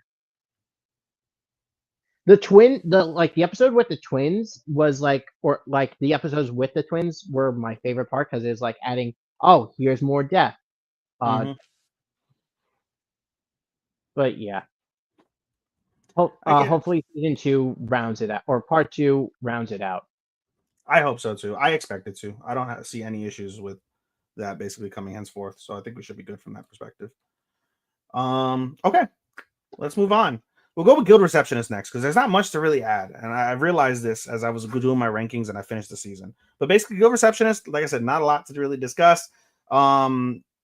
the episode with the twins was the episodes with the twins were my favorite part because it's adding, oh, here's more death. Uh, Mm-hmm. but yeah, I get it. hopefully season two rounds it out or part two rounds it out. I hope so too. I expect it to. I don't see any issues with that basically coming henceforth. So I think we should be good from that perspective. Okay, let's move on. We'll go with Guild Receptionist next because there's not much to really add, and I realized this as I was doing my rankings and I finished the season. But basically, Guild Receptionist, like I said, not a lot to really discuss.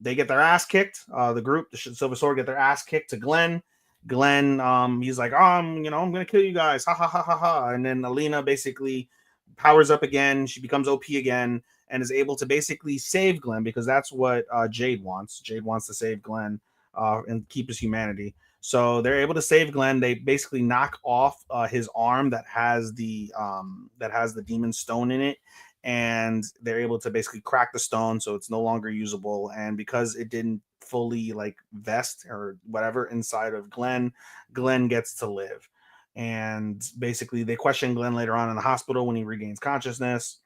They get their ass kicked. The group, the Silver Sword, get their ass kicked to Glenn. Glenn, he's like, I'm gonna kill you guys, ha ha ha ha ha. And then Alina basically powers up again. She becomes OP again and is able to basically save Glenn because that's what Jade wants. Jade wants to save Glenn and keep his humanity. So they're able to save Glenn. They basically knock off his arm that has the demon stone in it, and they're able to basically crack the stone so it's no longer usable. And because it didn't fully vest or whatever inside of Glenn, Glenn gets to live. And basically, they question Glenn later on in the hospital when he regains consciousness.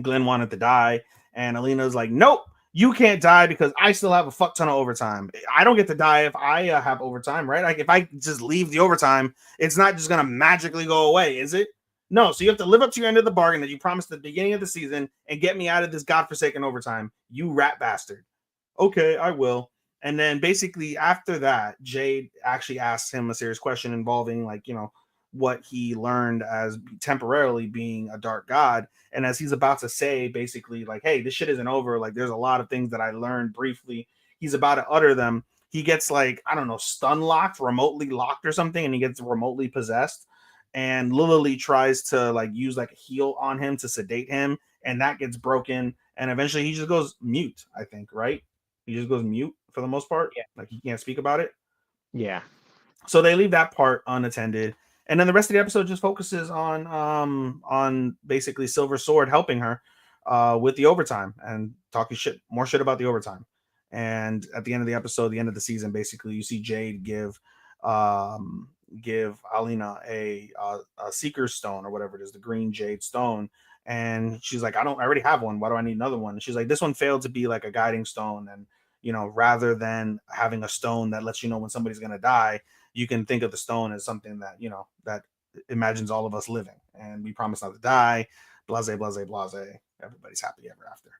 Glenn wanted to die, and Alina's like, nope, you can't die because I still have a fuck ton of overtime. I don't get to die if I have overtime, right? Like if I just leave the overtime, it's not just gonna magically go away, is it? No, so you have to live up to your end of the bargain that you promised at the beginning of the season and get me out of this godforsaken overtime, you rat bastard. Okay, I will. And then basically after that, Jade actually asks him a serious question involving what he learned as temporarily being a dark god. And as he's about to say basically hey, this shit isn't over, there's a lot of things that I learned briefly, he's about to utter them, he gets I don't know, stun locked, remotely locked or something, and he gets remotely possessed. And Lily tries to use a heal on him to sedate him, and that gets broken, and eventually he just goes mute, I think, right? He just goes mute for the most part. Yeah. He can't speak about it. Yeah. So they leave that part unattended, and then the rest of the episode just focuses on basically Silver Sword helping her with the overtime and talking more shit about the overtime. And at the end of the episode, the end of the season, basically you see Jade give Alina a Seeker's Stone or whatever it is, the green jade stone. And she's like, I already have one. Why do I need another one? And she's like, this one failed to be like a guiding stone. And, rather than having a stone that lets you know when somebody's going to die, you can think of the stone as something that, that imagines all of us living. And we promise not to die. Blase, blase, blase. Everybody's happy ever after.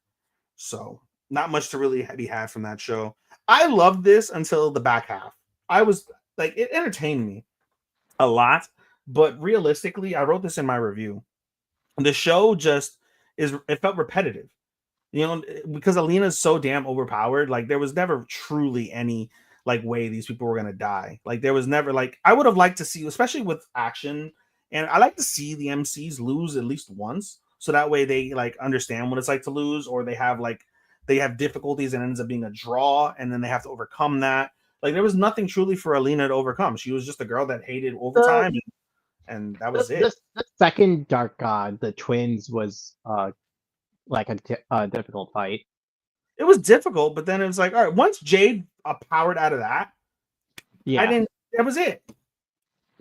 So not much to really be had from that show. I loved this until the back half. I was like, it entertained me a lot, but realistically, I wrote this in my review. The show it felt repetitive, because Alina's so damn overpowered. Like there was never truly any like way these people were going to die. Like there was never like, I would have liked to see, especially with action. And I like to see the MCs lose at least once. So that way they like understand what it's like to lose, or they have difficulties and it ends up being a draw. And then they have to overcome that. Like there was nothing truly for Alina to overcome. She was just a girl that hated overtime. And that was it. The second Dark God, the twins, was like a difficult fight. It was difficult, but then it was like, all right, once Jade powered out of that, that was it.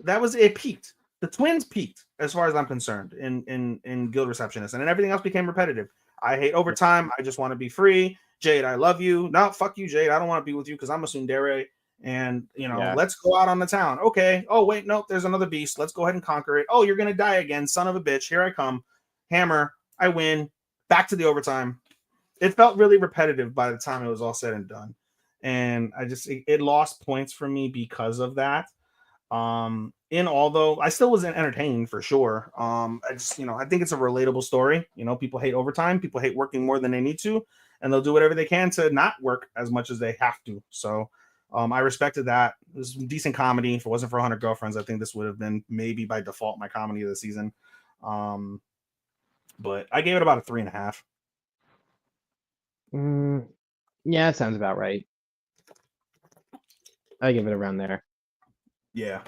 That was it. Peaked. The twins peaked, as far as I'm concerned, in Guild Receptionist, and then everything else became repetitive. I hate overtime. I just want to be free. Jade, I love you. No, fuck you, Jade. I don't want to be with you because I'm a tsundere. And let's go out on the town. Okay. Oh wait, no, there's another beast. Let's go ahead and conquer it. Oh, you're gonna die again, son of a bitch. Here I come. Hammer. I win. Back to the overtime. It felt really repetitive by the time it was all said and done, and it lost points for me because of that. In all though, I still wasn't entertained for sure. I think it's a relatable story. People hate overtime. People hate working more than they need to, and they'll do whatever they can to not work as much as they have to. So. I respected that. It was decent comedy. If it wasn't for 100 Girlfriends, I think this would have been maybe by default my comedy of the season. But I gave it about a 3.5. Yeah, that sounds about right. I give it around there. Yeah.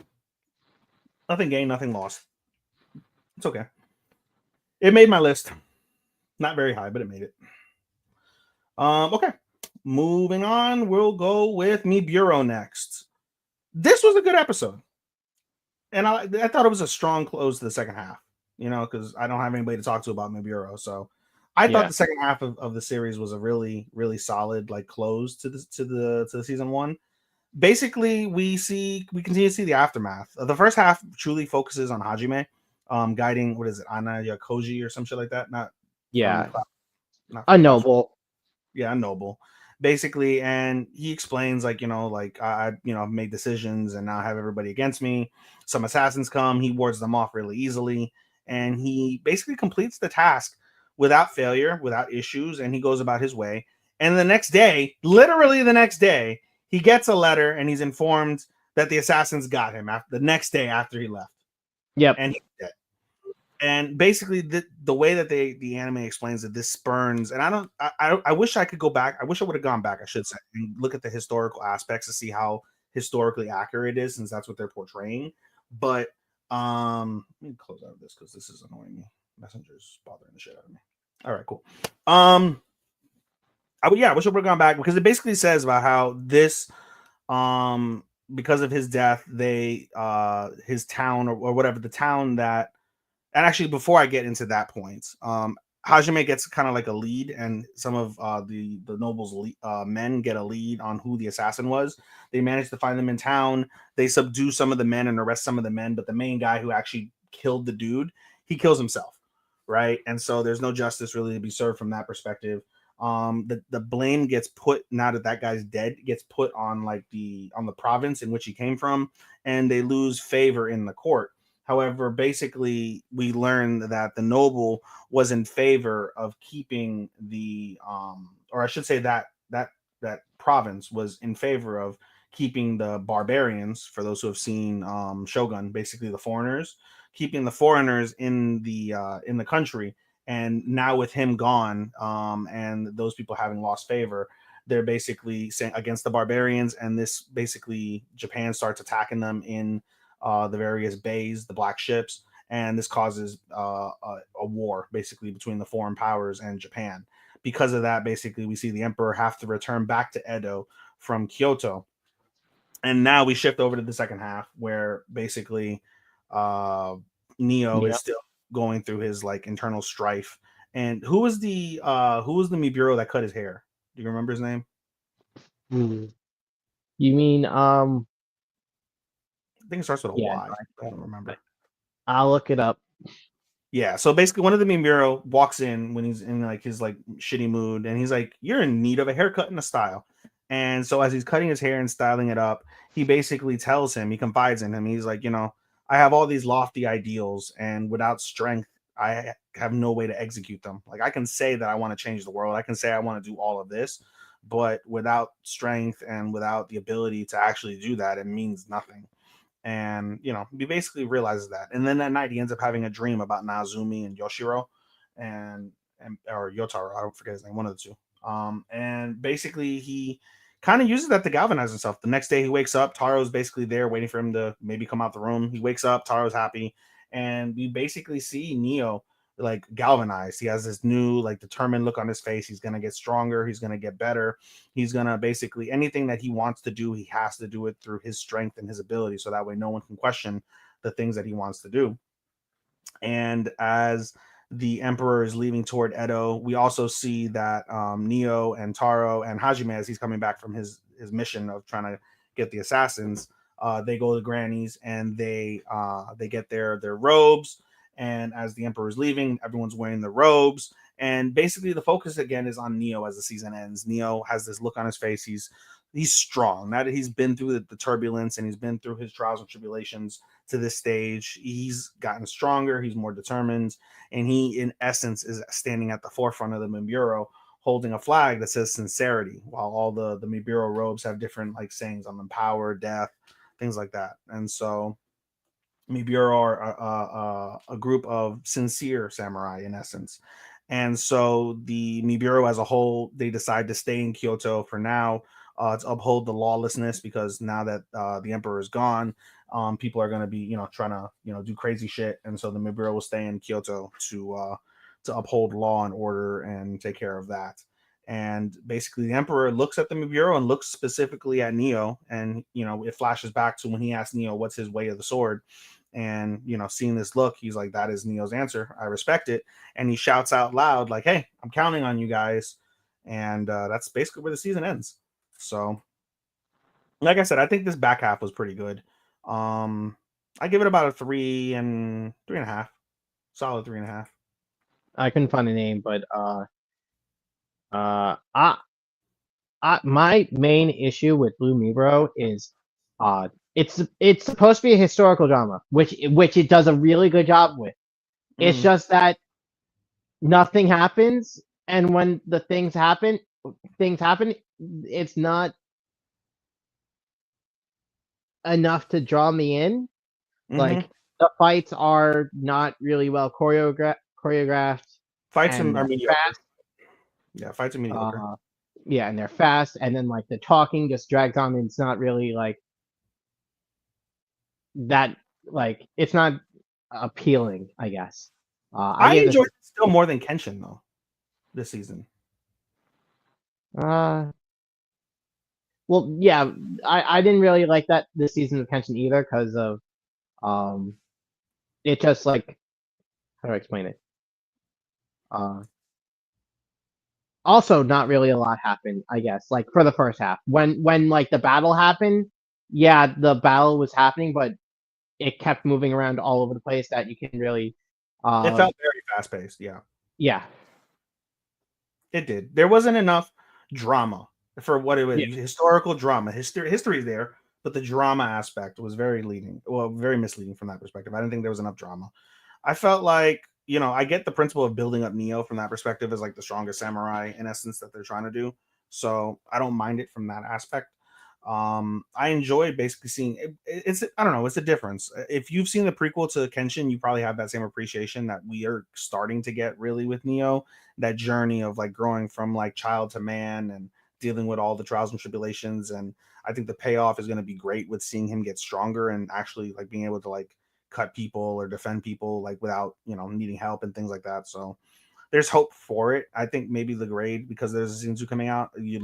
Nothing gained, nothing lost. It's okay. It made my list. Not very high, but it made it. Okay. Moving on, we'll go with Miburo next. This was a good episode. And I thought it was a strong close to the second half, because I don't have anybody to talk to about Miburo. So I thought the second half of the series was a really, really solid like close to the season one. Basically, we continue to see the aftermath. The first half truly focuses on Hajime, guiding, what is it, Ana Yakoji or some shit like that? A noble. Yeah, a noble. Basically, and he explains I've made decisions and now I have everybody against me. Some assassins come, he wards them off really easily, and he basically completes the task without failure, without issues, and he goes about his way. And the next day, literally the next day, he gets a letter and he's informed that the assassins got him the next day after he left. Yep. And he's dead. And basically, the way that the anime explains it, this spurns, and I wish I could go back. I wish I would have gone back, I should say, and look at the historical aspects to see how historically accurate it is, since that's what they're portraying. But let me close out of this because this is annoying me. Messenger's bothering the shit out of me. All right, cool. I wish I would have gone back because it basically says about how this, because of his death, his town or whatever, the town that. And actually, before I get into that point, Hajime gets kind of like a lead, and some of the noble's men get a lead on who the assassin was. They manage to find them in town. They subdue some of the men and arrest some of the men, but the main guy who actually killed the dude, he kills himself, right? And so there's no justice really to be served from that perspective. The blame gets put, now that guy's dead, gets put on on the province in which he came from, and they lose favor in the court. However, basically, we learn that the noble was in favor of keeping or I should say that province was in favor of keeping the barbarians, for those who have seen Shogun, basically the foreigners, keeping the foreigners in the country. And now with him gone, and those people having lost favor, they're basically saying against the barbarians, and this basically Japan starts attacking them in the various bays, the black ships, and this causes a war basically between the foreign powers and Japan. Because of that, basically we see the emperor have to return back to Edo from Kyoto, And now we shift over to the second half where basically uh Neo is Yep. still going through his like internal strife. And who was the Miburo that cut his hair? Do you remember his name? Mm. You mean I think it starts with a yeah, Y. no, I don't remember. I'll look it up. Yeah, so basically one of the Mimuro walks in when he's in like his like shitty mood and he's like, "You're in need of a haircut and a style." And so as he's cutting his hair and styling it up, he basically tells him, he confides in him. He's like, "I have all these lofty ideals and without strength, I have no way to execute them. Like I can say that I want to change the world. I can say I want to do all of this, but without strength and without the ability to actually do that, it means nothing." And he basically realizes that, and then that night he ends up having a dream about Naozumi and Yoshiro, and or Yotaro, I don't forget his name, one of the two. And basically he kind of uses that to galvanize himself. The next day he wakes up, Taro's basically there waiting for him to maybe come out the room. He wakes up, Taro's happy, and we basically see Neo like galvanized. He has this new like determined look on his face. He's gonna get stronger, he's gonna get better. He's gonna basically anything that he wants to do, he has to do it through his strength and his ability, so that way no one can question the things that he wants to do. And as the Emperor is leaving toward Edo, we also see that Neo and Taro and Hajime, as he's coming back from his mission of trying to get the assassins, they go to Granny's and they get their robes. And as the Emperor is leaving, everyone's wearing the robes. And basically, the focus again is on Neo as the season ends. Neo has this look on his face. He's strong. Now that he's been through the turbulence and he's been through his trials and tribulations, to this stage, he's gotten stronger, he's more determined, and he, in essence, is standing at the forefront of the Miburo holding a flag that says sincerity, while all the Miburo robes have different like sayings on them: power, death, things like that. And so Miburo are a group of sincere samurai in essence. And so the Miburo as a whole, they decide to stay in Kyoto for now, to uphold the lawlessness, because now that the emperor is gone, people are going to be, trying to, do crazy shit. And so the Miburo will stay in Kyoto to uphold law and order and take care of that. And basically, the emperor looks at the Miburo and looks specifically at Neo, and it flashes back to when he asked Neo, "What's his way of the sword?" And seeing this look, he's like, that is Neo's answer, I respect it. And he shouts out loud like, "Hey, I'm counting on you guys." And that's basically where the season ends. So like I said, I think this back half was pretty good. I give it about a 3 and 3.5, solid 3.5. I couldn't find a name, but uh, I, my main issue with Blue Mibro is it's supposed to be a historical drama, which it does a really good job with. It's Mm-hmm. just that nothing happens, and when the things happen. It's not enough to draw me in. Mm-hmm. Like the fights are not really well choreographed, Fights and are they're mediocre. fast. Yeah, fights are mediocre. Uh, yeah, and they're fast, and then like the talking just drags on, and it's not really like that. Like it's not appealing, I guess. I I gave this. enjoyed it still more than Kenshin though this season. Uh, well, yeah, I didn't really like that this season of Kenshin either because of um, it just like how do I explain it? Uh, Also, not really a lot happened, I guess. Like for the first half, when like the battle happened, yeah, the battle was happening, but it kept moving around all over the place that you can really, It uh, felt very fast paced. Yeah. yeah, It did. There wasn't enough drama for what it was. yeah, Historical drama. History is there, but the drama aspect was very misleading from that perspective. I didn't think there was enough drama. I felt like, I get the principle of building up Neo from that perspective as like the strongest samurai in essence that they're trying to do. So I don't mind it from that aspect. I enjoyed basically seeing it's I don't know, it's a difference. If you've seen the prequel to Kenshin, you probably have that same appreciation that we are starting to get really with Neo, that journey of like growing from like child to man and dealing with all the trials and tribulations. And I think the payoff is going to be great with seeing him get stronger and actually like being able to like cut people or defend people like without needing help and things like that. So there's hope for it. I think maybe the grade, because there's a season 2 coming out, you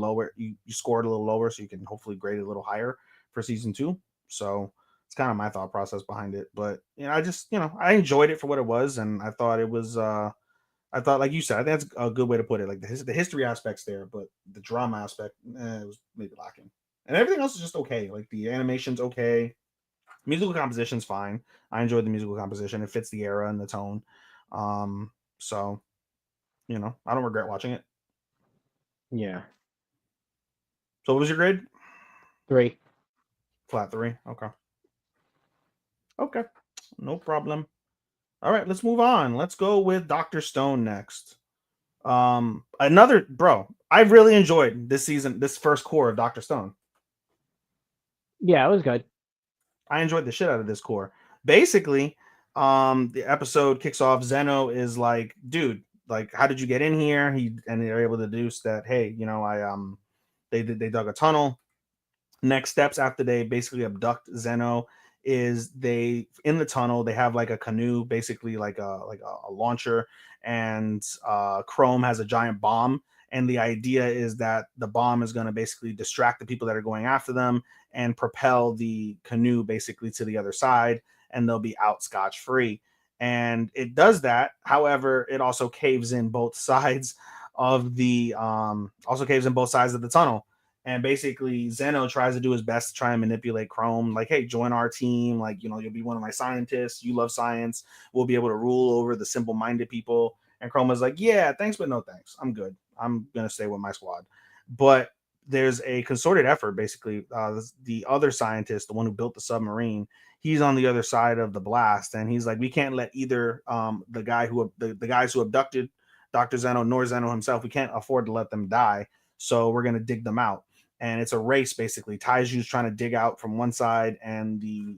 score it a little lower so you can hopefully grade it a little higher for season 2. So it's kind of my thought process behind it. But I just I enjoyed it for what it was, and I thought it was. I thought, like you said, I think that's a good way to put it. Like the history aspects there, but the drama aspect, it was maybe lacking. And everything else is just okay. Like the animation's okay, musical composition's fine. I enjoyed the musical composition. It fits the era and the tone. So I don't regret watching it. Yeah. So what was your grade? 3. Flat 3. Okay. Okay. No problem. All right, let's move on. Let's go with Dr. Stone next. Another bro. I really enjoyed this season, this first core of Dr. Stone. Yeah, it was good. I enjoyed the shit out of this core. Basically, the episode kicks off. Zeno is like, dude, like, how did you get in here? And they're able to deduce that, hey, they dug a tunnel. Next steps after they basically abduct Zeno is they in the tunnel they have like a canoe, basically like a launcher, and Chrome has a giant bomb, and the idea is that the bomb is going to basically distract the people that are going after them and propel the canoe basically to the other side, and they'll be out scotch free. And it does that. However, it also caves in both sides of the tunnel. And basically, Zeno tries to do his best to try and manipulate Chrome. Like, hey, join our team. Like, you'll be one of my scientists. You love science. We'll be able to rule over the simple-minded people. And Chrome is like, yeah, thanks, but no thanks. I'm good. I'm going to stay with my squad. But there's a concerted effort, basically. The other scientist, the one who built the submarine, he's on the other side of the blast. And he's like, we can't let either the guys who abducted Dr. Zeno nor Zeno himself, we can't afford to let them die. So we're going to dig them out. And it's a race, basically. Taiju's trying to dig out from one side, and the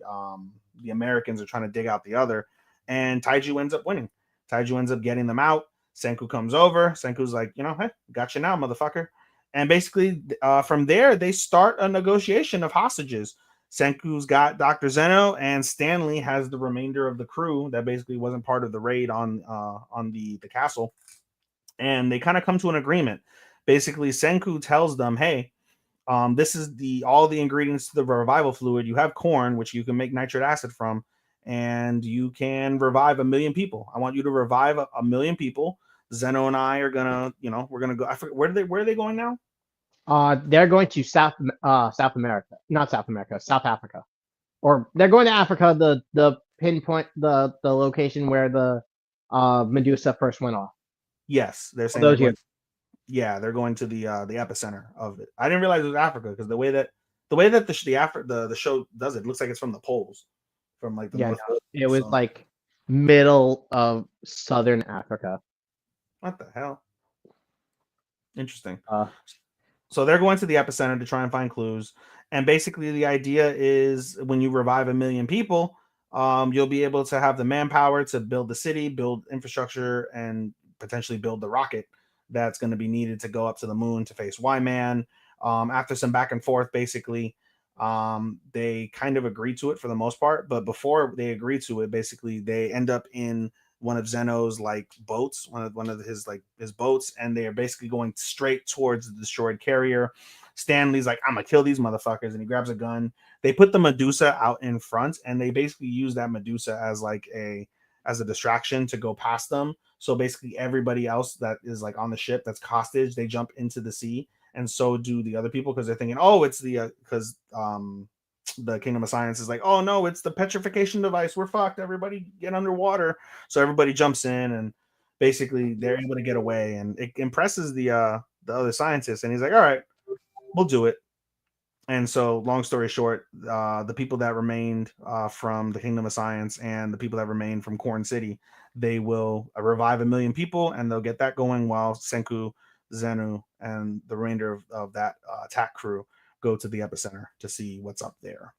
Americans are trying to dig out the other. And Taiju ends up winning. Taiju ends up getting them out. Senku comes over. Senku's like, hey, got you now, motherfucker. And basically, from there, they start a negotiation of hostages. Senku's got Dr. Zeno, and Stanley has the remainder of the crew that basically wasn't part of the raid on the castle. And they kind of come to an agreement. Basically, Senku tells them, hey, this is all the ingredients to the revival fluid. You have corn, which you can make nitric acid from, and you can revive 1 million people. I want you to revive a million people. Zeno and I are gonna, we're gonna go. I forget where are they going now? They're going to South America, not South America, South Africa, or they're going to Africa. The pinpoint, the location where the Medusa first went off. Yes, they're saying Those years. yeah, they're going to the epicenter of it. I didn't realize it was Africa because the way that the show does it looks like it's from the poles, from like the Yeah, North no, Pole. it was So, like middle of southern Africa. what the hell? Interesting. Uh, So they're going to the epicenter to try and find clues. And basically, the idea is when you revive 1 million people, you'll be able to have the manpower to build the city, build infrastructure, and potentially build the rocket that's going to be needed to go up to the moon to face Y-Man. After some back and forth, basically, they kind of agree to it for the most part. But before they agree to it, basically, they end up in one of Zeno's like boats, one of his boats, and they are basically going straight towards the destroyed carrier. Stanley's like, I'm gonna kill these motherfuckers, and he grabs a gun. They put the Medusa out in front, and they basically use that Medusa as a distraction to go past them. So basically, everybody else that is like on the ship that's hostage, they jump into the sea, and so do the other people because they're thinking, oh, it's the Kingdom of Science is like, oh no, it's the petrification device. We're fucked. Everybody get underwater. So everybody jumps in, and basically they're able to get away, and it impresses the other scientist, and he's like, all right, we'll do it. And so, long story short, the people that remained from the Kingdom of Science and the people that remained from Corn City, they will revive 1 million people, and they'll get that going while Senku, Zenu, and the remainder of that attack crew go to the epicenter to see what's up there.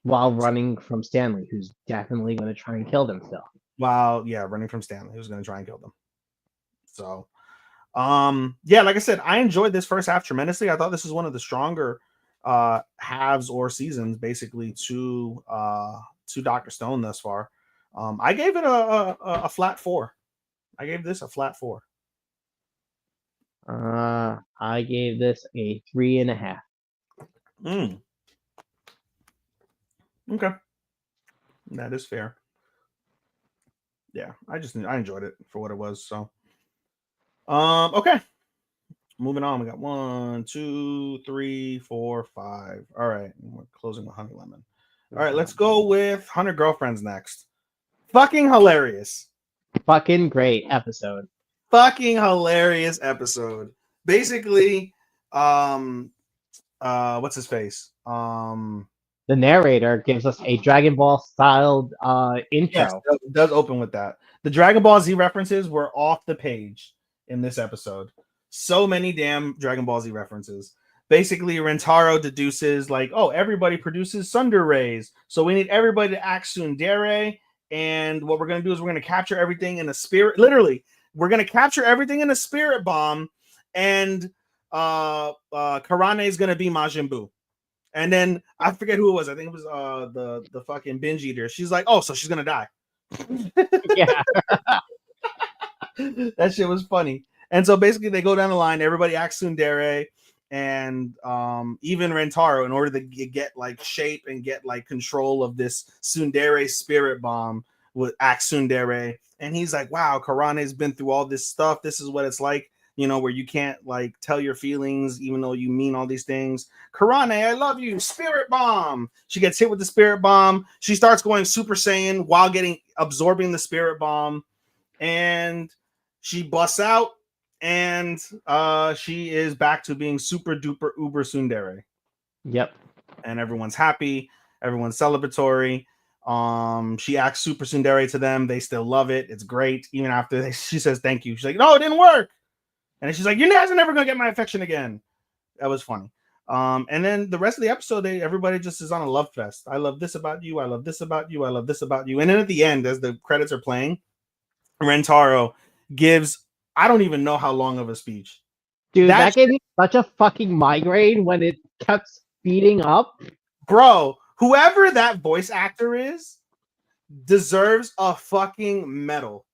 while running from Stanley, who's definitely going to try and kill them still. Running from Stanley, who's going to try and kill them. So, yeah, like I said, I enjoyed this first half tremendously. I thought this was one of the stronger halves or seasons, basically, to Dr. Stone thus far. I gave it a flat 4. I gave this a flat 4. I gave this a 3.5. Okay, that is fair. Yeah, I enjoyed it for what it was. So, okay, moving on. We got 1, 2, 3, 4, 5. All right, we're closing with Honey Lemon. All right, let's go with 100 Girlfriends next. Fucking hilarious. Fucking great episode. Fucking hilarious episode. Basically, what's his face? The narrator gives us a Dragon Ball styled Yes, intro. it does open with that. The Dragon Ball Z references were off the page in this episode. So many damn Dragon Ball Z references. Basically, Rentaro deduces like, oh, everybody produces Sunder Rays, so we need everybody to act tsundere. And what we're gonna do is we're gonna capture everything in a spirit. Literally, we're gonna capture everything in a spirit bomb, and Karane is gonna be Majin Buu. And then I forget who it was. I think it was the fucking binge eater. She's like, oh, so she's gonna die. Yeah. That shit was funny. And so basically they go down the line, everybody acts tsundere, and even Rentaro, in order to get like shape and get like control of this tsundere spirit bomb, would act tsundere. And he's like, wow, Karane's been through all this stuff. This is what it's like, you know, where you can't like tell your feelings even though you mean all these things. Karane, I love you. Spirit bomb. She gets hit with the spirit bomb. She starts going Super Saiyan while absorbing the spirit bomb, and she busts out, and she is back to being super duper uber tsundere. Yep. And everyone's happy. Everyone's celebratory. She acts super tsundere to them. They still love it. It's great. Even after she says thank you, she's like, no, it didn't work. And then she's like, you guys are never gonna get my affection again. That was funny. And then the rest of the episode, everybody just is on a love fest. I love this about you. I love this about you. I love this about you. And then at the end, as the credits are playing, Rentaro gives, I don't even know how long of a speech. Dude, that gave me such a fucking migraine when it kept speeding up. Bro, whoever that voice actor is deserves a fucking medal.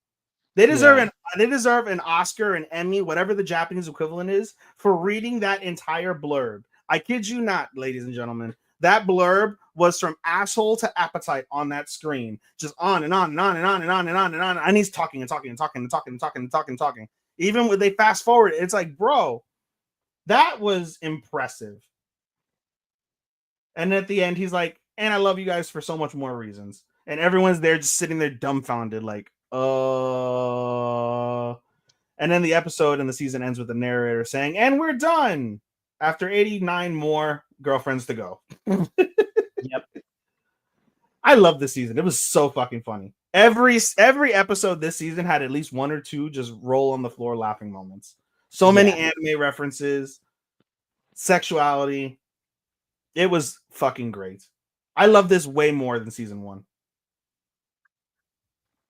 They deserve an Oscar, an Emmy, whatever the Japanese equivalent is, for reading that entire blurb. I kid you not, ladies and gentlemen. That blurb was from asshole to appetite on that screen, just on and on and on and on and on and on and on. And he's talking and talking and talking and talking and talking and talking and talking. Even when they fast forward, it's like, bro, that was impressive. And at the end, he's like, and I love you guys for so much more reasons. And everyone's there just sitting there dumbfounded, like, and then the episode and the season ends with the narrator saying, and we're done after 89 more girlfriends to go. Yep. I love this season. It was so fucking funny. Every episode this season had at least one or two just roll on the floor laughing moments. So many anime references, sexuality. It was fucking great. I love this way more than season 1.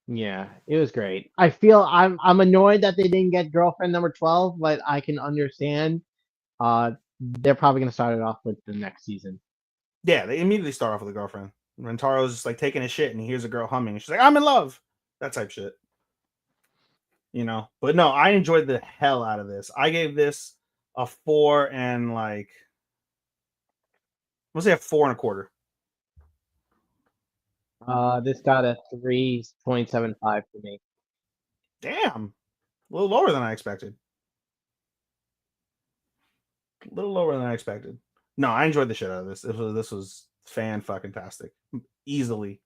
Yeah, it was great. I feel I'm annoyed that they didn't get girlfriend number 12, but I can understand. They're probably gonna start it off with the next season. Yeah, they immediately start off with a girlfriend. Rentaro's just like taking a shit and he hears a girl humming. She's like, I'm in love. That type shit. You know? But no, I enjoyed the hell out of this. I gave this a 4 and like, let's say a 4 and a quarter. This got a 3.75 for me. Damn. A little lower than I expected. A little lower than I expected. No, I enjoyed the shit out of this. This was fan-fucking-tastic. Easily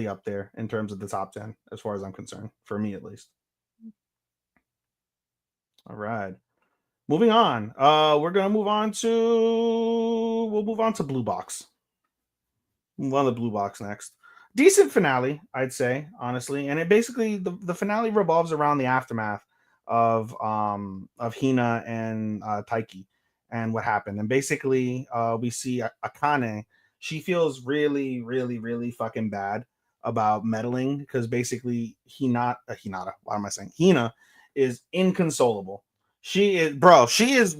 up there in terms of the top 10, as far as I'm concerned. For me, at least. All right. Moving on. We're gonna move on to Blue Box. Move on to Blue Box next. Decent finale, I'd say, honestly. And it basically the finale revolves around the aftermath of Hina and Taiki and what happened. And basically, we see Akane. She feels really, really, really fucking bad about meddling because basically Hina, why am I saying Hina is inconsolable. She is, bro. Is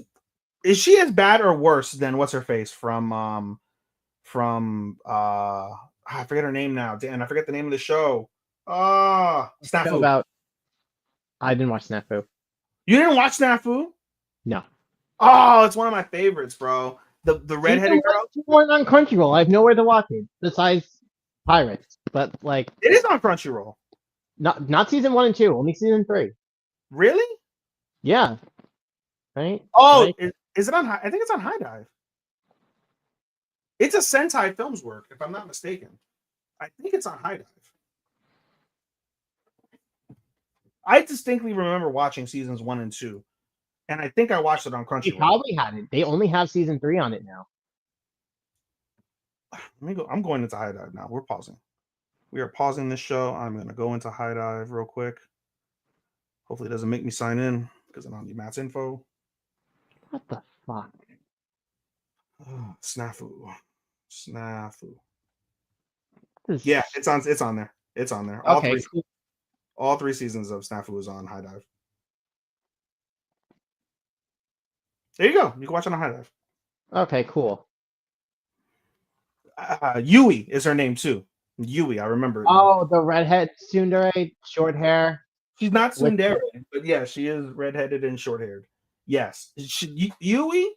she as bad or worse than what's her face from I forget her name now. Dan, I forget the name of the show. Snafu. I didn't watch Snafu. You didn't watch Snafu? No. Oh, it's one of my favorites, bro. The redheaded girl. Season 1 weren't on Crunchyroll. I have nowhere to watch it besides Pirates. But like, It is on Crunchyroll. not season 1 and 2, only season 3. Really? Yeah. Right? Oh, Right? is it on? I think it's on High Dive. It's a Sentai Films work, if I'm not mistaken. I think it's on High Dive. I distinctly remember watching seasons 1 and 2, and I think I watched it on They Crunchyroll. probably had it. They only have season 3 on it now. Let me go. I'm going into High Dive now. We're pausing. We are pausing this show. I'm going to go into High Dive real quick. Hopefully, it doesn't make me sign in because I don't need Matt's info. What the fuck? Oh, snafu. This Yeah, is- it's on there. It's on there. Okay, cool. All 3 seasons of Snafu is on High Dive. There you go. You can watch it on High Dive. Okay, cool. Yui is her name too. Yui, I remember. Oh, the redhead tsundere, short hair. She's not with- tsundere, but yeah, she is redheaded and short-haired. Yes, Yui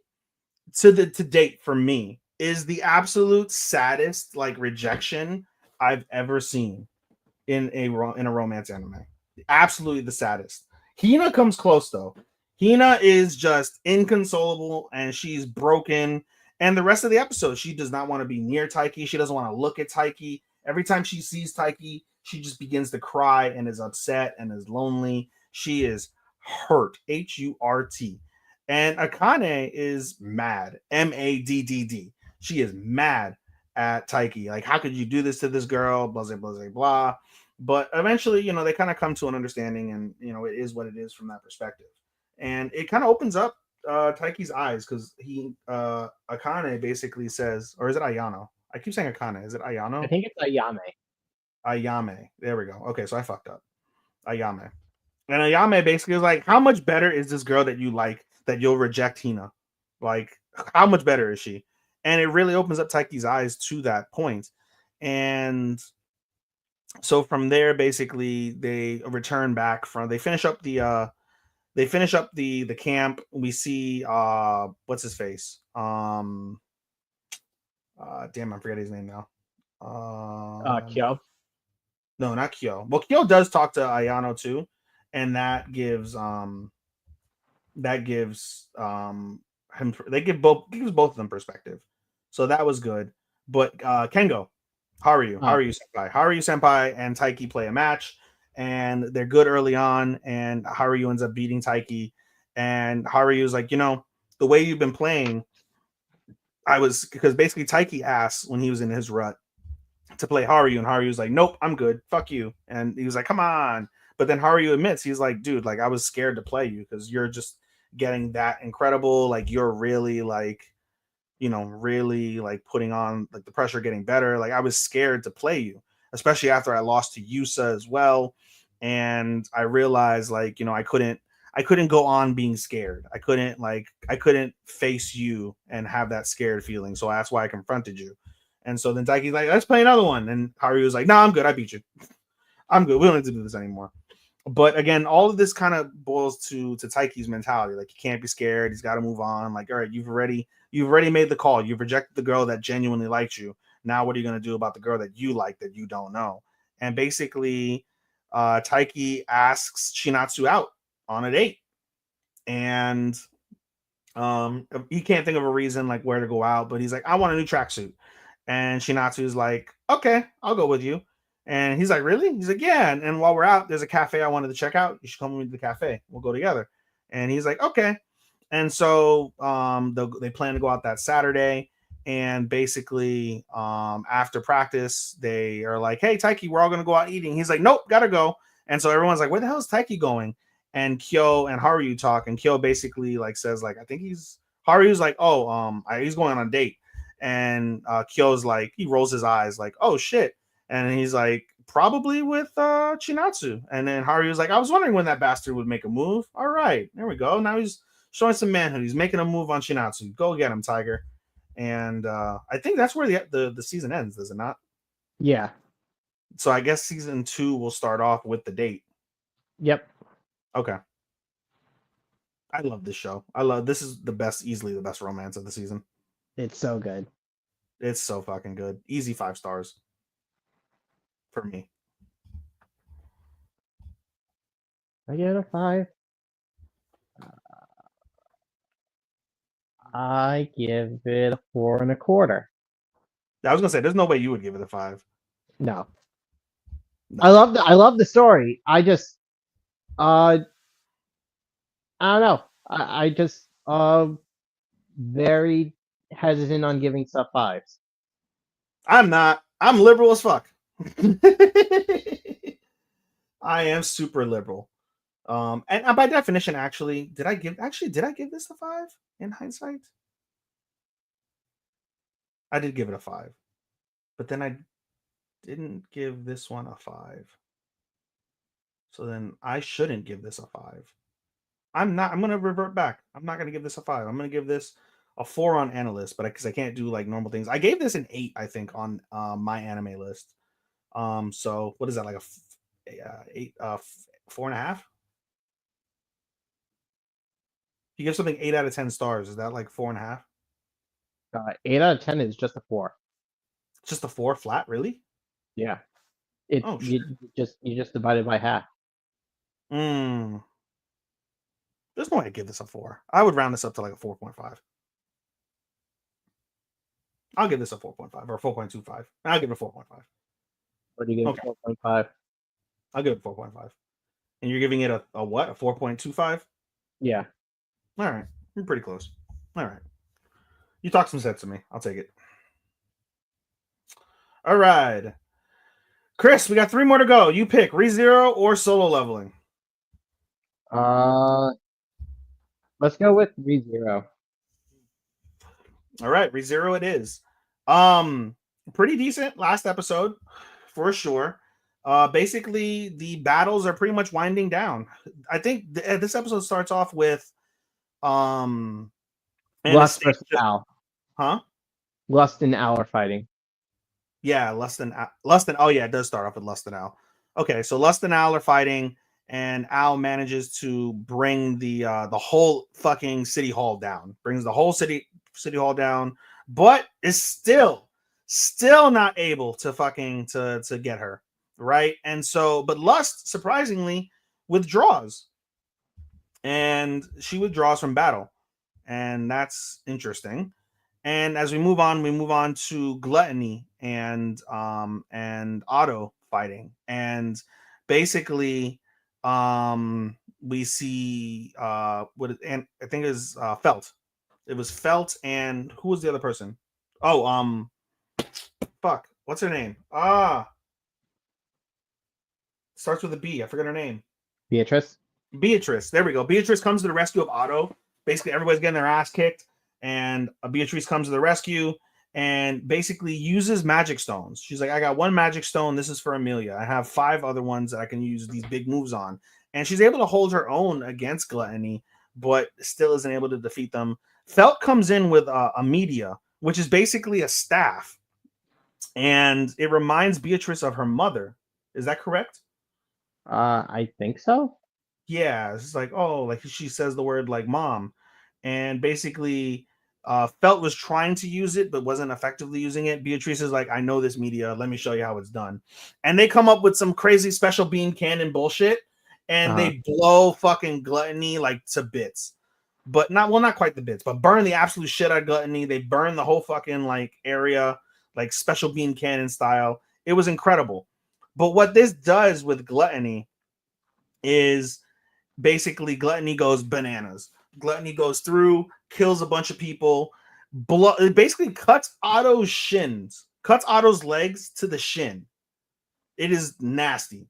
to date for me is the absolute saddest like rejection I've ever seen in a romance anime. Absolutely the saddest. Hina comes close though. Hina is just inconsolable and she's broken. And the rest of the episode, she does not want to be near Taiki. She doesn't want to look at Taiki. Every time she sees Taiki, she just begins to cry and is upset and is lonely. She is hurt. Hurt. And Akane is mad. Madd. She is mad at Taiki. Like, how could you do this to this girl? Blah, blah, blah, blah. But eventually, they kind of come to an understanding, and it is what it is from that perspective. And it kind of opens up Taiki's eyes because Akane basically says, or is it Ayano? I keep saying Akane. Is it Ayano? I think it's Ayame. Ayame. There we go. Okay, so I fucked up. Ayame. And Ayame basically is like, how much better is this girl that you like that you'll reject Hina? Like, how much better is she? And it really opens up Taiki's eyes to that point. And so from there, basically, they return back from. They finish up the camp. We see what's his face? Damn, I'm forgetting his name now. Kyo. No, not Kyo. Well, Kyo does talk to Ayano too, and that gives him gives both of them perspective. So that was good. But Kengo, Haruyu Senpai and Taiki play a match, and they're good early on, and Haruyu ends up beating Taiki, and Haruyu's like, the way you've been playing, because basically Taiki asked when he was in his rut to play Haruyu, and Haruyu's like, nope, I'm good, fuck you. And he was like, come on. But then Haruyu admits, he's like, dude, like, I was scared to play you because you're just getting that incredible, like, you're really like, really like putting on like the pressure, getting better. Like, I was scared to play you, especially after I lost to Yusa as well. And I realized, like, I couldn't go on being scared. I couldn't face you and have that scared feeling. So that's why I confronted you. And so then Taiki's like, let's play another one. And Haru's like, no, I'm good. I beat you. I'm good. We don't need to do this anymore. But again, all of this kind of boils to Taiki's mentality. Like, he can't be scared. He's got to move on. Like, all right, you've already made the call. You've rejected the girl that genuinely liked you. Now what are you going to do about the girl that you like that you don't know? And basically, Taiki asks Shinatsu out on a date. And he can't think of a reason like where to go out, but he's like, I want a new tracksuit. And Shinatsu's like, okay, I'll go with you. And he's like, really? He's like, yeah. And while we're out, there's a cafe I wanted to check out. You should come with me to the cafe. We'll go together. And he's like, okay. And so they plan to go out that Saturday. And basically, after practice, they are like, hey, Taiki, we're all going to go out eating. He's like, nope, gotta go. And so everyone's like, where the hell is Taiki going? And Kyo and Haruyu talk. And Kyo basically like says, like, I think Haruyu's like, oh, he's going on a date. And Kyo's like, he rolls his eyes like, oh, shit. And he's like, probably with Chinatsu. And then Haruyu's like, I was wondering when that bastard would make a move. All right, there we go. Now he's showing some manhood. He's making a move on Chinatsu. Go get him, Tiger. And I think that's where the season ends, does it not? Yeah. So I guess season 2 will start off with the date. Yep. Okay. I love this show. This is easily the best romance of the season. It's so good. It's so fucking good. Easy 5 stars for me. I get a 5. I give it a 4.25. I was gonna say, there's no way you would give it a 5. No, No. I love the story. Uh, I don't know. I just very hesitant on giving stuff 5s. I'm not. I'm liberal as fuck. I am super liberal. And by definition, actually, did I give this a 5 in hindsight? I did give it a 5, but then I didn't give this one a 5. So then I shouldn't give this a 5. I'm gonna revert back. I'm not gonna give this a 5. I'm gonna give this a 4 on analyst, but because I can't do like normal things, I gave this an 8, I think, on my anime list. So what is that, like a 8, 4.5? You give something 8 out of 10 stars, is that like 4.5? 8 out of 10 is just a 4. Just a 4 flat, really? Yeah, it Oh shit. you just divide it by half. There's no way I'd give this a 4. I would round this up to like a 4.5. I'll give this a 4.5 or 4.25. I'll give it a 4.5. What do you give Okay. 4.5? I'll give it 4.5. And you're giving it a what? A 4.25? Yeah. All right. You're pretty close. All right. You talk some sense to me. I'll take it. All right. Chris, we got 3 more to go. You pick ReZero or solo leveling. Let's go with ReZero. All right, ReZero it is. Pretty decent last episode for sure. Basically the battles are pretty much winding down. I think this episode starts off with Lust versus Al. Huh? Lust and Al are fighting. Yeah, Lust and oh yeah, it does start off with Lust and Al. Okay, so Lust and Al are fighting, and Al manages to bring the whole fucking city hall down. Brings the whole city hall down, but is still not able to fucking to get her, right? And so, but Lust surprisingly withdraws, and she withdraws from battle, and that's interesting. And as we move on to Gluttony and Otto fighting. And basically we see and I think it was Felt. It was Felt, and who was the other person? Oh, fuck. What's her name? Starts with a B. I forget her name. Beatrice. There we go. Beatrice comes to the rescue of Otto. Basically, everybody's getting their ass kicked, and Beatrice comes to the rescue and basically uses magic stones. She's like, I got 1 magic stone. This is for Amelia. I have 5 other ones that I can use these big moves on. And she's able to hold her own against Gluttony, but still isn't able to defeat them. Felt comes in with a media, which is basically a staff. And it reminds Beatrice of her mother. Is that correct? I think so. Yeah, it's like, oh, like she says the word like mom. And basically Felt was trying to use it but wasn't effectively using it. Beatrice is like, I know this media, let me show you how it's done. And they come up with some crazy special beam cannon bullshit, and they blow fucking Gluttony like to bits. But not quite the bits, but burn the absolute shit out of Gluttony. They burn the whole fucking like area, like special beam cannon style. It was incredible. But what this does with Gluttony is basically Gluttony goes bananas. Gluttony goes through, kills a bunch of people, it basically cuts Otto's shins, cuts Otto's legs to the shin. It is nasty.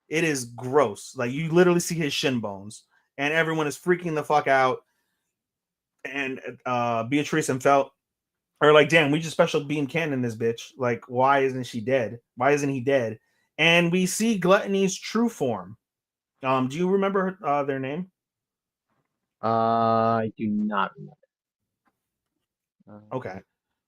It is gross. Like, you literally see his shin bones, and everyone is freaking the fuck out. And Beatrice and Felt are like, damn, we just special beam cannon this bitch. Like, why isn't she dead? Why isn't he dead? And we see Gluttony's true form. Do you remember their name? I do not remember. Okay.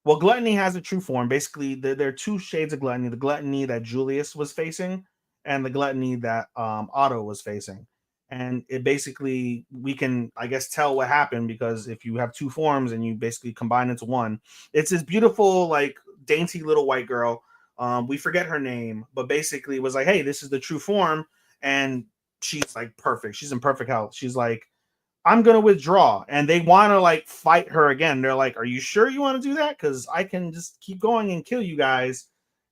Well, Gluttony has a true form. Basically, there are 2 shades of Gluttony: the Gluttony that Julius was facing, and the Gluttony that Otto was facing. and it basically we can, I guess, tell what happened because if you have two forms and you basically combine into one, it's this beautiful, like dainty little white girl. We forget her name, but basically was like, hey, this is the true form, and she's like perfect. She's in perfect health. She's like, I'm gonna withdraw, and they want to like fight her again. They're like, are you sure you want to do that? Because I can just keep going and kill you guys.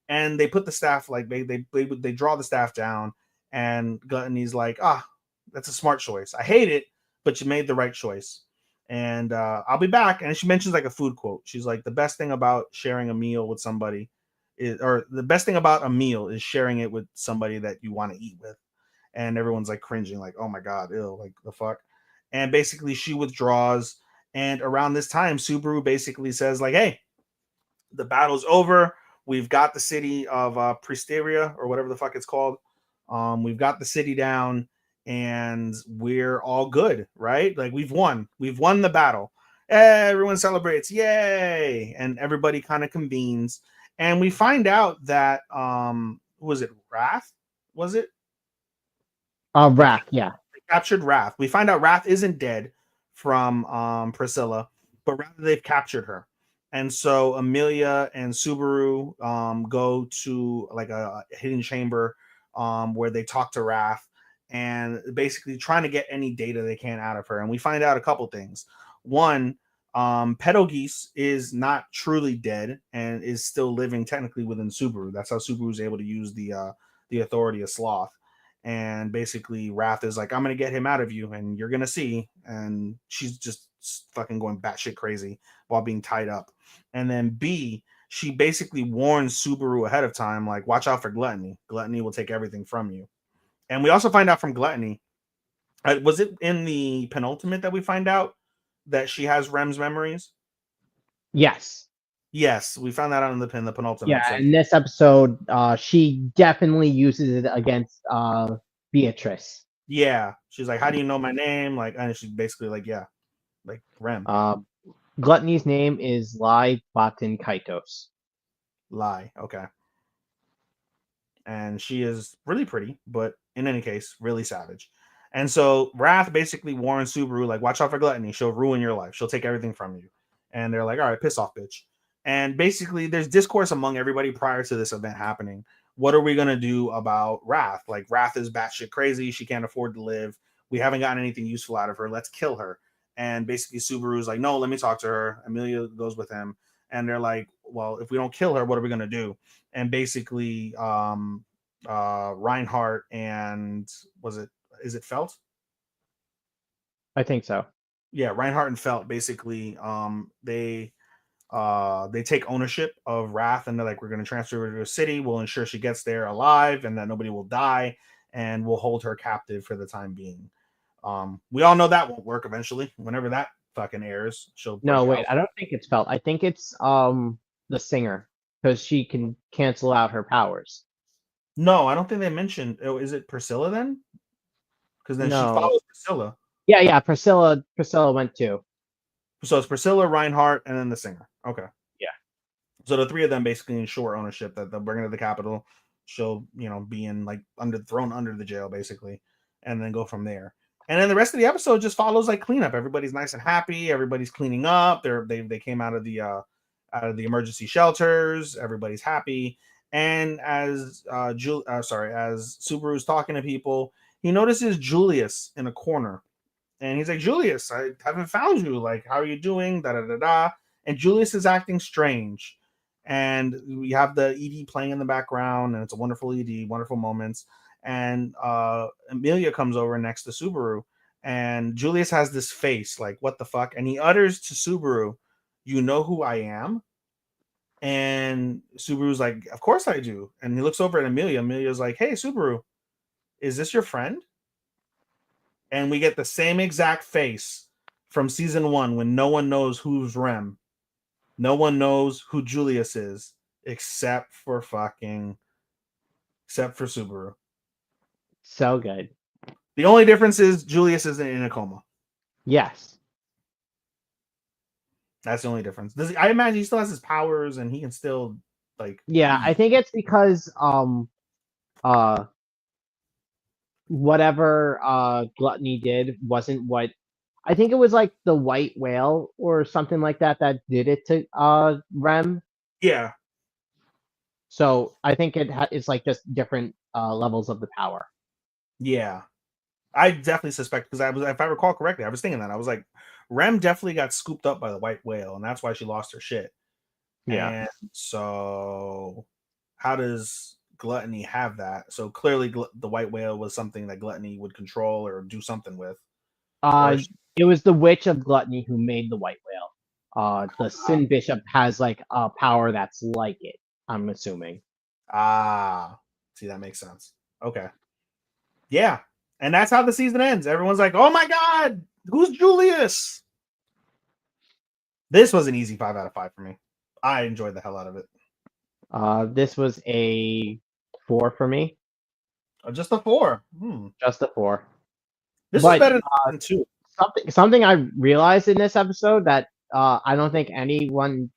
And they put the staff like they draw the staff down, and Gluttony's like, that's a smart choice. I hate it, but you made the right choice. And I'll be back. And she mentions like a food quote. She's like, the best thing about sharing a meal with somebody is, or the best thing about a meal is sharing it with somebody that you want to eat with. And everyone's like cringing, like, oh my god, ew, like the fuck. And basically she withdraws. And around this time, Subaru basically says, like, hey, the battle's over. We've got the city of Presteria or whatever the fuck it's called. We've got the city down, and we're all good, right? Like we've won. We've won the battle. Everyone celebrates, yay! And everybody kind of convenes, and we find out that was it Wrath? Was it? Wrath, yeah. They captured Wrath. We find out Wrath isn't dead from Priscilla, but rather they've captured her. And so Amelia and Subaru go to like a hidden chamber where they talk to Wrath and basically trying to get any data they can out of her. And we find out a couple things. One, Pedogeese is not truly dead and is still living technically within Subaru. That's how Subaru is able to use the authority of Sloth. And basically Wrath is like, I'm gonna get him out of you and you're gonna see. And she's just fucking going batshit crazy while being tied up. And then B, she basically warns Subaru ahead of time, like, watch out for Gluttony. Gluttony will take everything from you. And we also find out from Gluttony, was it in the penultimate that we find out that she has Rem's memories? Yes. Yes, we found that out in the penultimate. Yeah, So, in this episode, she definitely uses it against Beatrice. yeah, she's like, how do you know my name? Like, and she's basically like, yeah, like Rem. Gluttony's name is Lai Batin Kaitos. Lie. Okay. And she is really pretty, but in any case, really savage. And so Wrath basically warns Subaru, like, watch out for Gluttony. She'll ruin your life. She'll take everything from you. And they're like, all right, piss off, bitch. And basically, there's discourse among everybody prior to this event happening. What are we going to do about Wrath? Like, Wrath is batshit crazy. She can't afford to live. We haven't gotten anything useful out of her. Let's kill her. And basically, Subaru's like, no, let me talk to her. Amelia goes with him. And they're like, well, if we don't kill her, what are we going to do? And basically, Reinhardt and is it Felt? I think so. Yeah, Reinhardt and Felt basically they take ownership of Wrath, and they're like, we're going to transfer her to a city. We'll ensure she gets there alive and that nobody will die, and we'll hold her captive for the time being. We all know that won't work eventually. Whenever that fucking airs, she'll No, break wait, out. I don't think it's Felt. I think it's the singer, because she can cancel out her powers. No, I don't think they mentioned. Oh, is it Priscilla then? Because then she No. follows Priscilla. Yeah, Priscilla went too. So it's Priscilla, Reinhardt, and then the singer. Okay. Yeah. So the three of them basically ensure ownership that they'll bring her to the capital. She'll, be in like thrown under the jail basically, and then go from there. And then the rest of the episode just follows like cleanup. Everybody's nice and happy. Everybody's cleaning up. They came out of the emergency shelters. Everybody's happy. And as as Subaru's talking to people, he notices Julius in a corner. And he's like, Julius, I haven't found you. Like, how are you doing? Da da da da. And Julius is acting strange. And we have the ED playing in the background, and it's a wonderful ED, wonderful moments. And Amelia comes over next to Subaru, and Julius has this face, like, what the fuck? And he utters to Subaru, you know who I am? And Subaru's like, of course I do. And he looks over at Amelia. Amelia's like, hey, Subaru, is this your friend? And we get the same exact face from season 1 when no one knows who's Rem. No one knows who Julius is except for Subaru. So good. The only difference is Julius isn't in a coma. Yes. That's the only difference. I imagine he still has his powers and he can still Yeah, I think it's because whatever Gluttony did wasn't what I think it was like the white whale or something like that that did it to Rem. Yeah, So I think it's like just different levels of the power. yeah. I definitely suspect because if I recall correctly, I was thinking that I was like, Rem definitely got scooped up by the white whale, and that's why she lost her shit. Yeah. And so, how does Gluttony have that? So clearly, the white whale was something that Gluttony would control or do something with, or It was the witch of Gluttony who made the white whale. The Sin Bishop has like a power that's like it. I'm assuming. see, that makes sense. Okay, yeah, and that's how the season ends. Everyone's like, "Oh my god, who's Julius?" This was an easy 5 out of 5 for me. I enjoyed the hell out of it. This was a 4 for me. Just a 4. Just a 4. This But is better than 2. something I realized in this episode that I don't think anyone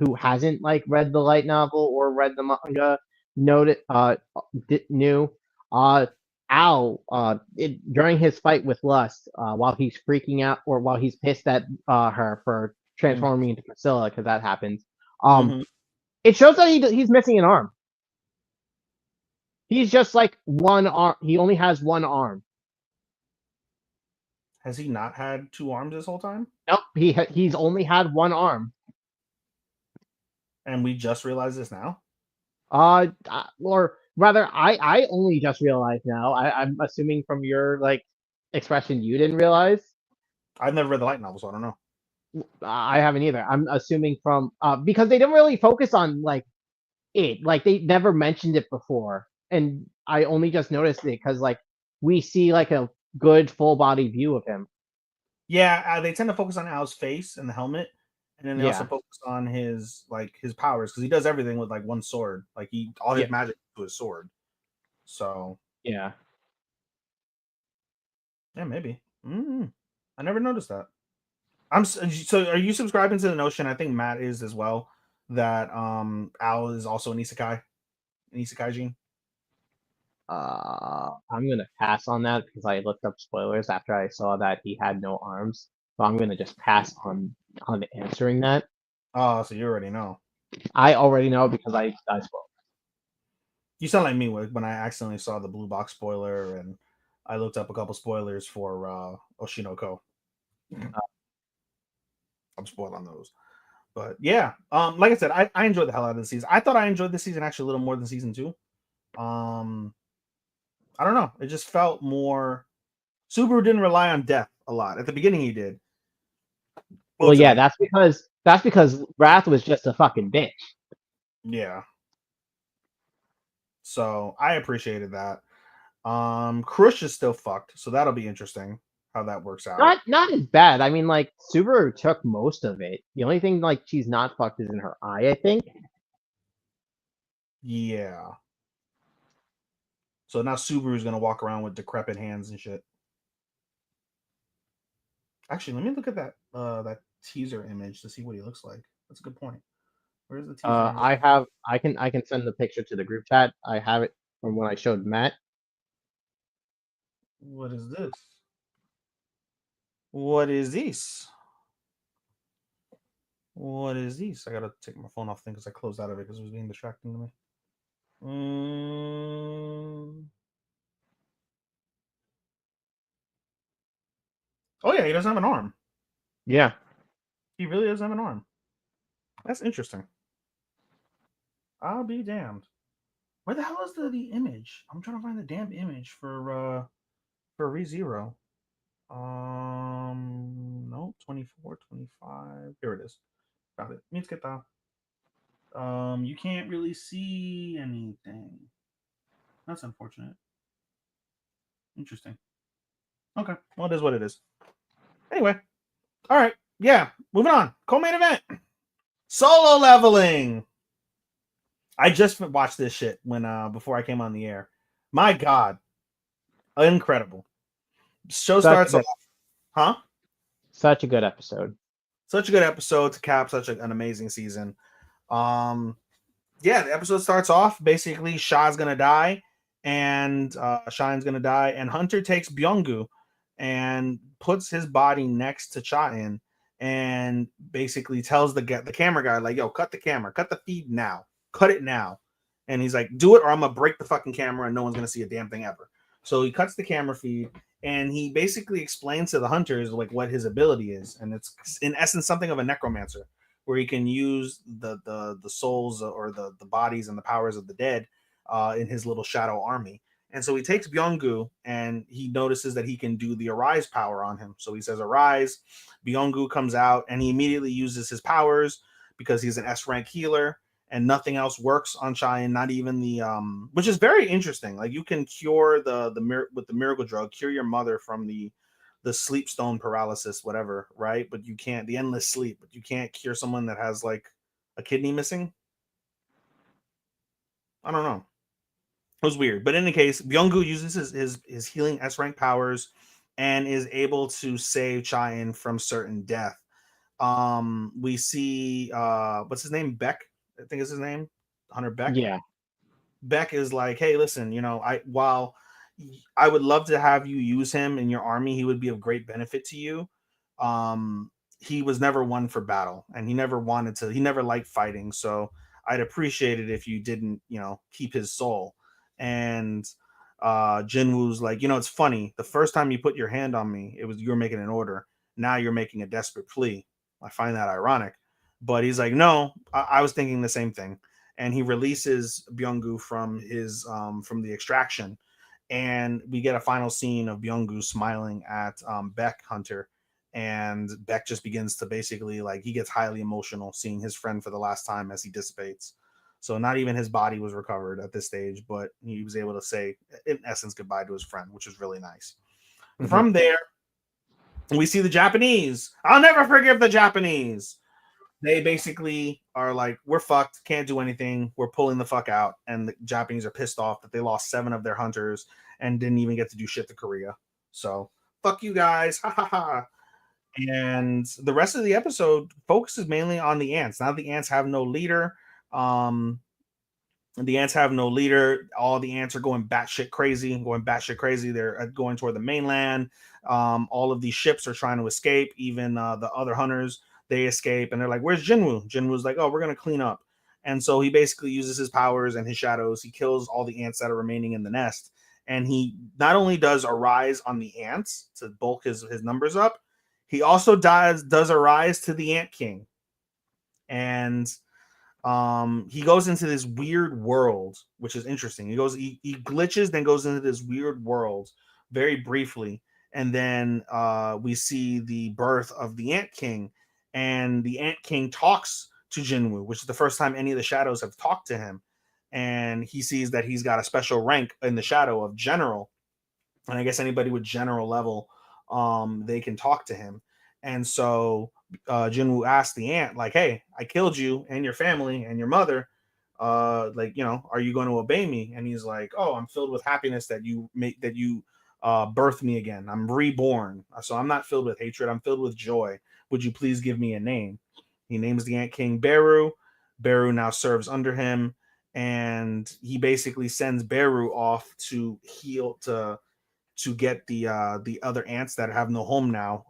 who hasn't like read the light novel or read the manga knew. Al, during his fight with Lust, while he's freaking out or while he's pissed at her for transforming into Priscilla, because that happens. Mm-hmm. It shows that he's missing an arm. He's just like one arm. He only has one arm. Has he not had 2 arms this whole time? Nope, he's only had one arm. And we just realized this now? Or rather, I only just realized now. I'm assuming from your like expression you didn't realize. I've never read the light novel, so I don't know. I haven't either. I'm assuming from because they didn't really focus on like it. Like they never mentioned it before, and I only just noticed it because like we see like a good full body view of him. Yeah, they tend to focus on Al's face and the helmet, and then they also Yeah. focus on his powers because he does everything with like one sword. Like all his Yeah. magic to his sword. So Yeah. yeah, maybe. I never noticed that. So are you subscribing to the notion? I think Matt is as well. That Al is also an isekai gene. I'm gonna pass on that because I looked up spoilers after I saw that he had no arms. So I'm gonna just pass on answering that. Oh, so you already know. I already know because I spoiled. You sound like me when I accidentally saw the blue box spoiler and I looked up a couple spoilers for Oshinoko. I'm spoiled on those. But yeah, like I said, I enjoyed the hell out of the season. I thought I enjoyed this season actually a little more than season 2. I don't know. It just felt more. Subaru didn't rely on death a lot. At the beginning, he did. Well, yeah, that's because Wrath was just a fucking bitch. Yeah. So I appreciated that. Krush is still fucked, so that'll be interesting how that works out. Not as bad. I mean, like Subaru took most of it. The only thing like she's not fucked is in her eye, I think. Yeah. So now Subaru's gonna walk around with decrepit hands and shit. Actually, let me look at that teaser image to see what he looks like. That's a good point. Where's the teaser? I can send the picture to the group chat. I have it from when I showed Matt. What is this? What is this? What is this? I gotta take my phone off thing because I closed out of it because it was being distracting to me. Oh yeah, he doesn't have an arm. Yeah. He really doesn't have an arm. That's interesting. I'll be damned. Where the hell is the image? I'm trying to find the damn image for ReZero. No, 24, 25. Here it is. Got it. Mitsuke. You can't really see anything. That's unfortunate. Interesting. Okay. Well, it is what it is. Anyway. All right. Yeah. Moving on. Co-main event. Solo leveling. I just watched this shit when before I came on the air. My God. Incredible. Show starts off. Huh? Such a good episode. Such a good episode to cap such an amazing season. Yeah, the episode starts off basically Shah's gonna die, and Shine's gonna die. And Hunter takes Byung-gu and puts his body next to Cha-in and basically tells the camera guy, like, yo, cut the camera, cut the feed now, cut it now. And he's like, do it or I'm gonna break the fucking camera and no one's gonna see a damn thing ever. So he cuts the camera feed and he basically explains to the hunters like what his ability is. And it's in essence something of a necromancer, where he can use the souls or the bodies and the powers of the dead in his little shadow army. And so he takes Byung-gu and he notices that he can do the Arise power on him. So he says, Arise. Byung-gu comes out and he immediately uses his powers because he's an S rank healer and nothing else works on Cheyenne, not even the which is very interesting. Like you can cure with the miracle drug, cure your mother from the sleep stone paralysis, whatever, right? But you can't the endless sleep, but you can't cure someone that has like a kidney missing. I don't know. It was weird, but in any case, Byung-gu uses his healing S rank powers and is able to save Cheyenne from certain death. We see what's his name? Beck, I think is his name. Hunter Beck. Yeah. Beck is like, hey, listen, while I would love to have you use him in your army, he would be of great benefit to you. He was never one for battle, and he never liked fighting. So I'd appreciate it if you didn't, keep his soul. And Jinwoo's like, it's funny. The first time you put your hand on me, it was you were making an order. Now you're making a desperate plea. I find that ironic. But he's like, no, I was thinking the same thing. And he releases Byung-gu from from the extraction. And we get a final scene of Byung-gu smiling at Beck Hunter. And Beck just begins to basically, like, he gets highly emotional seeing his friend for the last time as he dissipates. So not even his body was recovered at this stage, but he was able to say, in essence, goodbye to his friend, which was really nice. Mm-hmm. From there, we see the Japanese. I'll never forgive the Japanese. They basically are like, we're fucked, can't do anything, we're pulling the fuck out. And the Japanese are pissed off that they lost 7 of their hunters and didn't even get to do shit to Korea. So, fuck you guys, ha ha ha. And the rest of the episode focuses mainly on the ants. Now the ants have no leader. All the ants are going batshit crazy. They're going toward the mainland. All of these ships are trying to escape. Even the other hunters, they escape, and they're like, "Where's Jinwoo?" Jinwoo's like, "Oh, we're gonna clean up." And so he basically uses his powers and his shadows. He kills all the ants that are remaining in the nest, and he not only does Arise on the ants to bulk his numbers up, he also does Arise to the Ant King, and he goes into this weird world, which is interesting. He glitches, then goes into this weird world very briefly, and then we see the birth of the Ant King, and the Ant King talks to Jinwoo, which is the first time any of the shadows have talked to him, and he sees that he's got a special rank in the shadow of general, and I guess anybody with general level, they can talk to him. And so Jinwoo asked the ant, like, "Hey, I killed you and your family and your mother. Are you going to obey me?" And he's like, "Oh, I'm filled with happiness that you birthed me again. I'm reborn. So I'm not filled with hatred. I'm filled with joy. Would you please give me a name?" He names the Ant King Beru. Beru now serves under him, and he basically sends Beru off to heal to get the other ants that have no home now,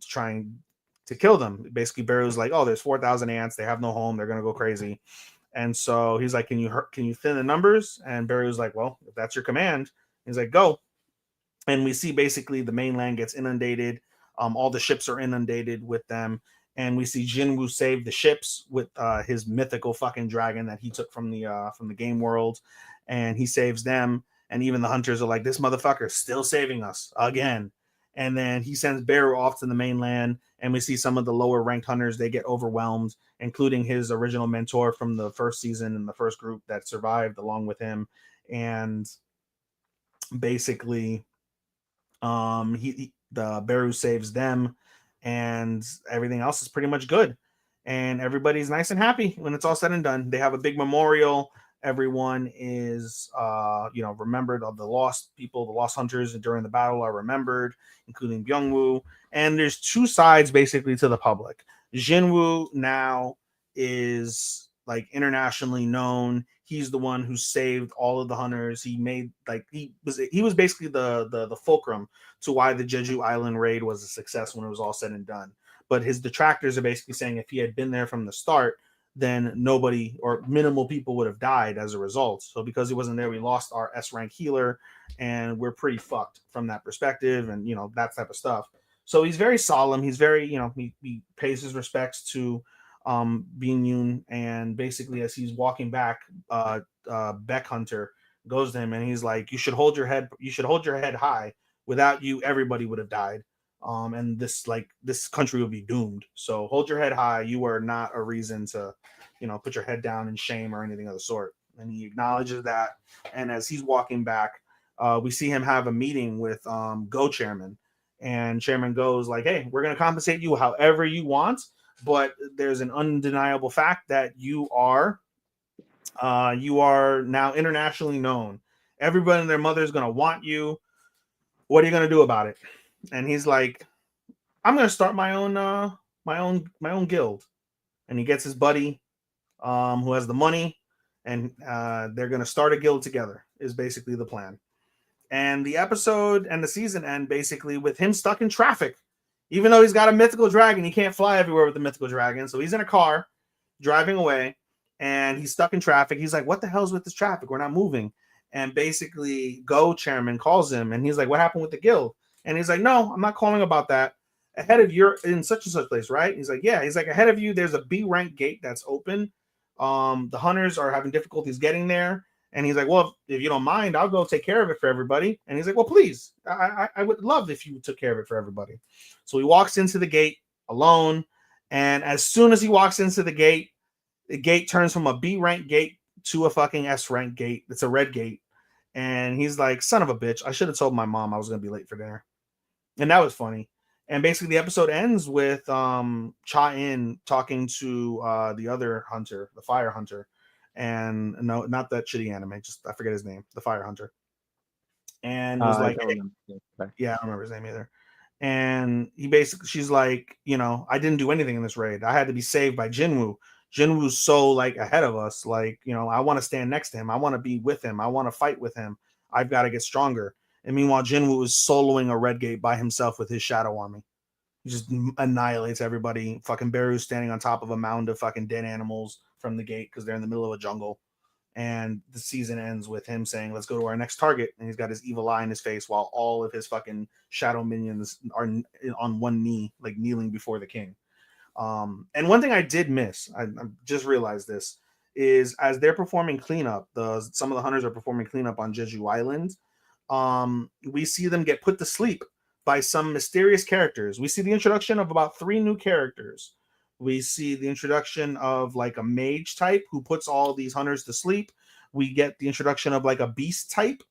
trying to kill them. Basically, Beru's like, "Oh, there's 4,000 ants. They have no home. They're gonna go crazy." And so he's like, "Can you thin the numbers?" And Beru's like, "Well, if that's your command," he's like, "Go." And we see basically the mainland gets inundated. All the ships are inundated with them, and we see Jinwoo save the ships with his mythical fucking dragon that he took from the game world, and he saves them. And even the hunters are like, "This motherfucker still saving us again." And then he sends Beru off to the mainland, and we see some of the lower ranked hunters, they get overwhelmed, including his original mentor from the first season and the first group that survived along with him. And basically, the Beru saves them, and everything else is pretty much good. And everybody's nice and happy when it's all said and done. They have a big memorial. Everyone is, remembered. Of the lost people, the lost hunters during the battle are remembered, including Byung-woo. And there's 2 sides basically to the public. Jinwoo now is like internationally known. He's the one who saved all of the hunters. He made like he was basically the fulcrum to why the Jeju Island raid was a success when it was all said and done. But his detractors are basically saying if he had been there from the start, then nobody or minimal people would have died as a result. So because he wasn't there, we lost our S rank healer, and we're pretty fucked from that perspective, and that type of stuff. So he's very solemn. He's very, he pays his respects to Bean Yoon, and basically as he's walking back, Beck Hunter goes to him and he's like, you should hold your head high. Without you, everybody would have died. And this country would be doomed. So hold your head high. You are not a reason to, put your head down in shame or anything of the sort. And he acknowledges that. And as he's walking back, we see him have a meeting with Go Chairman. And Chairman goes like, hey, we're going to compensate you however you want, but there's an undeniable fact that you are now internationally known. Everybody and their mother is going to want you. What are you going to do about it? And he's like, I'm going to start my own guild. And he gets his buddy who has the money, and they're going to start a guild together is basically the plan. And the episode and the season end basically with him stuck in traffic. Even though he's got a mythical dragon, he can't fly everywhere with the mythical dragon. So he's in a car driving away, and he's stuck in traffic. He's like, what the hell's with this traffic? We're not moving. And basically, Go Chairman calls him, and he's like, what happened with the guild? And he's like, no, I'm not calling about that. Ahead of you're in such and such place, right? He's like, yeah. He's like, ahead of you, there's a B rank gate that's open. The hunters are having difficulties getting there. And he's like, well, if you don't mind, I'll go take care of it for everybody. And he's like, well, please, I would love if you took care of it for everybody. So he walks into the gate alone. And as soon as he walks into the gate turns from a B rank gate to a fucking S rank gate. It's a red gate. And he's like, son of a bitch, I should have told my mom I was going to be late for dinner. And that was funny. And basically the episode ends with Cha In talking to the other hunter, the fire hunter. And no, not that shitty anime. Just I forget his name, the Fire Hunter. And was like, hey, yeah, I don't remember his name either. And she's like, I didn't do anything in this raid. I had to be saved by Jinwoo. Jinwoo's so like ahead of us. Like, I want to stand next to him. I want to be with him. I want to fight with him. I've got to get stronger. And meanwhile, Jinwoo is soloing a red gate by himself with his shadow army. He just annihilates everybody. Fucking Beru's standing on top of a mound of fucking dead animals from the gate because they're in the middle of a jungle. And the season ends with him saying, let's go to our next target. And he's got his evil eye in his face while all of his fucking shadow minions are on one knee, like kneeling before the king. And one thing I did miss, I just realized this, is as they're performing cleanup, some of the hunters are performing cleanup on Jeju Island. We see them get put to sleep by some mysterious characters. We see the introduction of about 3 new characters. We see the introduction of like a mage type who puts all these hunters to sleep. We get the introduction of like a beast type.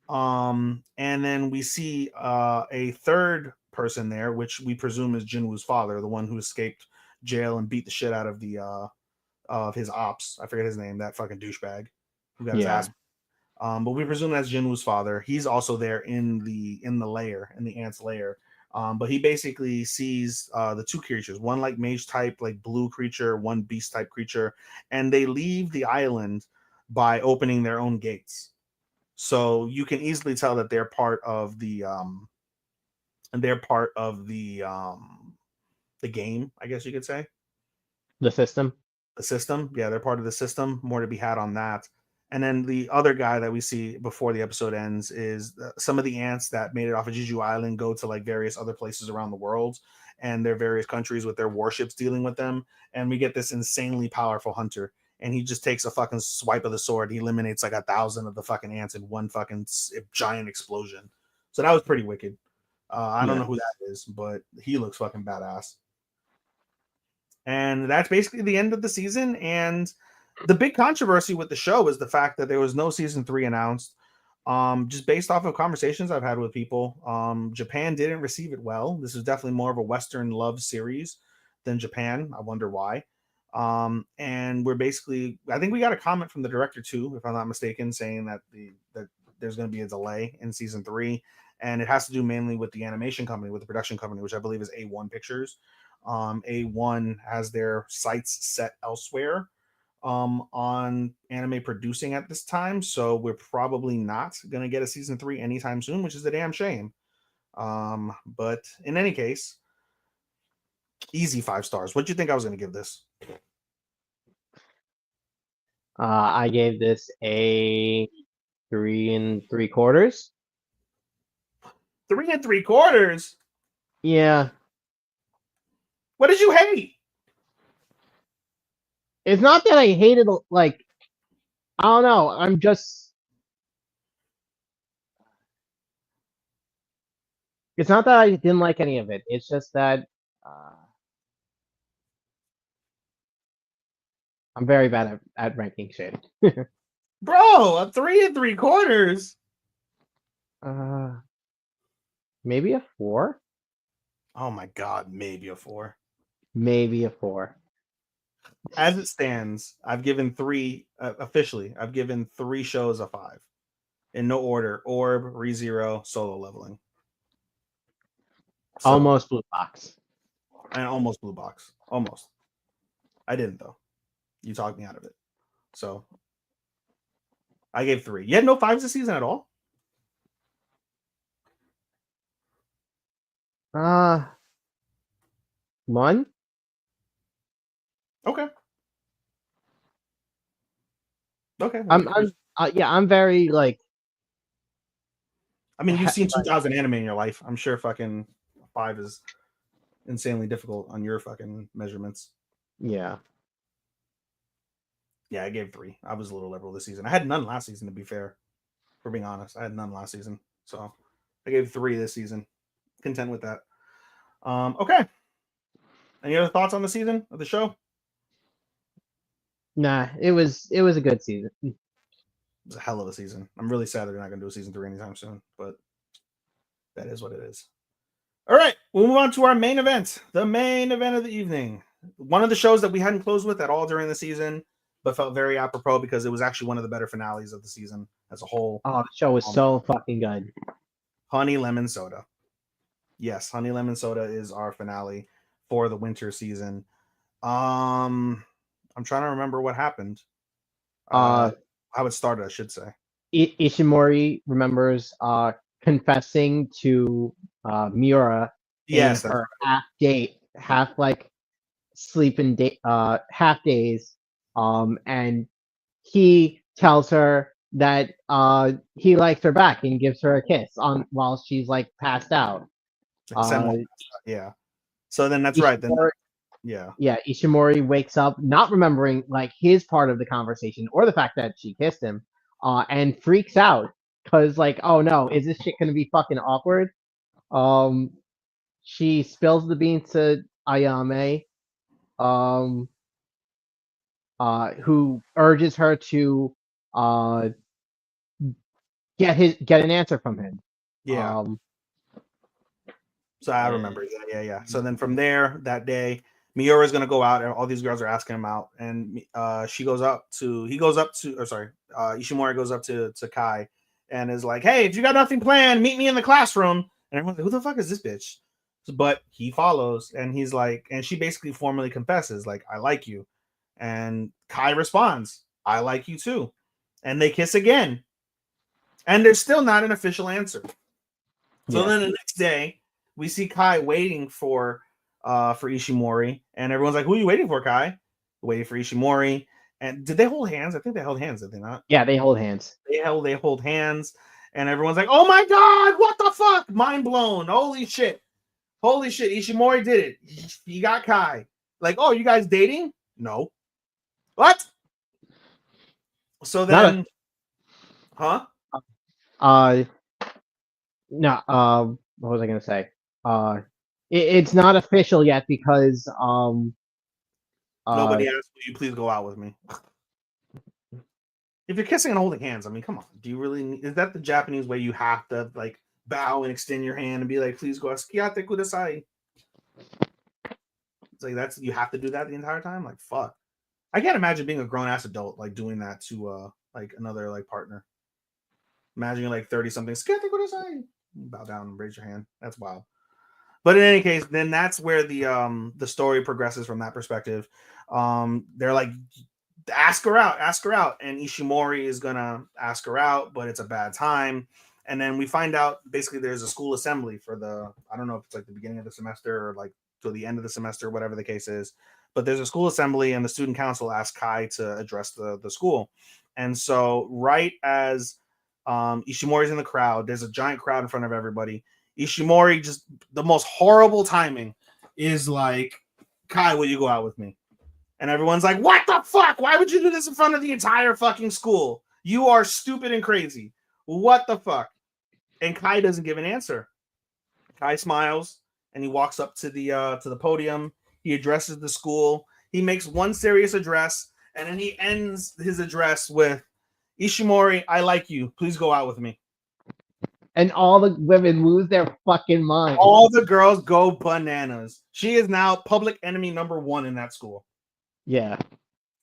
And then we see a third person there, which we presume is Jinwoo's father, the one who escaped jail and beat the shit out of of his ops. I forget his name, that fucking douchebag who got his ass. But we presume that's Jinwoo's father. He's also there in the lair, in the ant's lair. But he basically sees the 2 creatures, one like mage type, like blue creature, one beast type creature, and they leave the island by opening their own gates. So you can easily tell that they're part of the game, I guess you could say. The system. Yeah, they're part of the system. More to be had on that. And then the other guy that we see before the episode ends is some of the ants that made it off of Jeju Island go to like various other places around the world and their various countries with their warships dealing with them. And we get this insanely powerful hunter. And he just takes a fucking swipe of the sword. He eliminates like 1,000 of the fucking ants in one fucking giant explosion. So that was pretty wicked. I don't know who that is, but he looks fucking badass. And that's basically the end of the season. And the big controversy with the show is the fact that there was no season 3 announced. Just based off of conversations I've had with people, Japan didn't receive it well. This is definitely more of a Western love series than Japan. I wonder why. And we're basically, I think we got a comment from the director too, if I'm not mistaken, saying that that there's going to be a delay in season 3, and it has to do mainly with the animation company, with the production company, which I believe is A1 Pictures. A1 has their sights set elsewhere. on anime producing at this time, so we're probably not gonna get a season 3 anytime soon, which is a damn shame. But in any case, easy 5 stars. What do you think I was gonna give this? I gave this a 3 3/4. 3 3/4. Yeah, What did you hate? it's not that I hated like I don't know. I'm just. It's not that I didn't like any of it. It's just that I'm very bad at ranking shit. Bro, a 3 3/4. uh, maybe a 4. Oh my god, maybe a 4. Maybe a 4. As it stands, I've given 3 officially. I've given 3 shows a 5 in no order: Orb, ReZero, Solo Leveling. So, Almost blue box. and almost Blue Box. Almost. I didn't though. You talked me out of it. So I gave 3. You had no 5s this season at all? One. Okay. Okay. I'm very like. I mean, you've seen 2,000 anime in your life. I'm sure fucking 5 is insanely difficult on your fucking measurements. Yeah. Yeah, I gave 3. I was a little liberal this season. I had none last season, to be fair. For being honest, I had none last season, so I gave 3 this season. Content with that. Okay. Any other thoughts on the season of the show? Nah, it was a good season. It was a hell of a season. I'm really sad they're not going to do a season 3 anytime soon, but that is what it is. All right, we'll move on to our main event, the main event of the evening. One of the shows that we hadn't closed with at all during the season, but felt very apropos because it was actually one of the better finales of the season as a whole. Oh, the show was so fucking good. Honey Lemon Soda. Yes, Honey Lemon Soda is our finale for the winter season. I'm trying to remember what happened. How it started, I should say. Ishimori remembers confessing to Miura Yes, in her half like sleeping day half days. And he tells her that he likes her back and gives her a kiss on while she's like passed out. Yeah. So then that's right. Then yeah, Ishimori wakes up not remembering like his part of the conversation or the fact that she kissed him, and freaks out because like, oh no, is this shit gonna be fucking awkward? She spills the beans to Ayame, who urges her to get an answer from him. Yeah. So I remember. Yeah. So then from there, that day, Miura is gonna go out, and all these girls are asking him out, and Ishimori goes up to Kai, and is like, "Hey, if you got nothing planned, meet me in the classroom." And everyone's like, "Who the fuck is this bitch?" But he follows, and he's like, and she basically formally confesses, like, "I like you," and Kai responds, "I like you too," and they kiss again, and there's still not an official answer. So then the next day, we see Kai waiting for Ishimori, and everyone's like, "Who are you waiting for, Kai?" Waiting for Ishimori. And did they hold hands? I think they held hands, did they not? Yeah, they hold hands. They hold hands, and everyone's like, "Oh my god, what the fuck?" Mind blown. Holy shit. Ishimori did it. He got Kai. Like, "Oh, you guys dating?" No. What? So then, huh? No, what was I gonna say? It's not official yet because Nobody asked, "Will you please go out with me?" If you're kissing and holding hands, I mean, come on. Do you really is that the Japanese way? You have to like bow and extend your hand and be like, "Please go skiyate kudasai." It's like you have to do that the entire time. Like, fuck. I can't imagine being a grown ass adult like doing that to like another like partner. Imagine you're like 30 something. Skiyate kudasai. Bow down and raise your hand. That's wild. But in any case, then that's where the story progresses from that perspective. They're like ask her out. And Ishimori is gonna ask her out, but it's a bad time. And then we find out basically there's a school assembly for I don't know if it's like the beginning of the semester or like to the end of the semester, whatever the case is. But there's a school assembly and the student council asks Kai to address the school. And so right as Ishimori's in the crowd, there's a giant crowd in front of everybody. Ishimori, just the most horrible timing, is like, Kai, will you go out with me? And everyone's like, what the fuck? Why would you do this in front of the entire fucking school? You are stupid and crazy. What the fuck? And Kai doesn't give an answer. Kai smiles and he walks up to the podium. He addresses the school. He makes one serious address, and then he ends his address with, Ishimori, I like you. Please go out with me. And all the women lose their fucking mind. All the girls go bananas. She is now public enemy number 1 in that school. Yeah.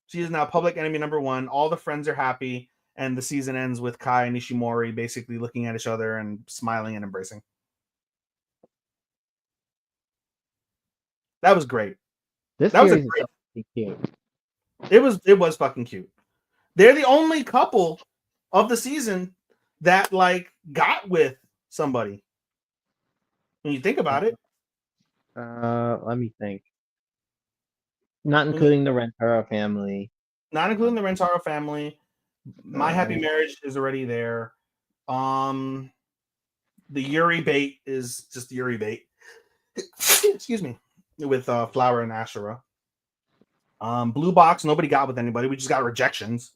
She is now public enemy number 1. All the friends are happy, and the season ends with Kai and Ishimori basically looking at each other and smiling and embracing. That was great. This That was series a great. is so cute. It was fucking cute. They're the only couple of the season that like got with somebody. When you think about it. Let me think. Not including the Rentaro family. Not including the Rentaro family. My Happy Marriage is already there. The Yuri bait is just Yuri bait. Excuse me. With Flower and Ashura. Blue Box, nobody got with anybody. We just got rejections.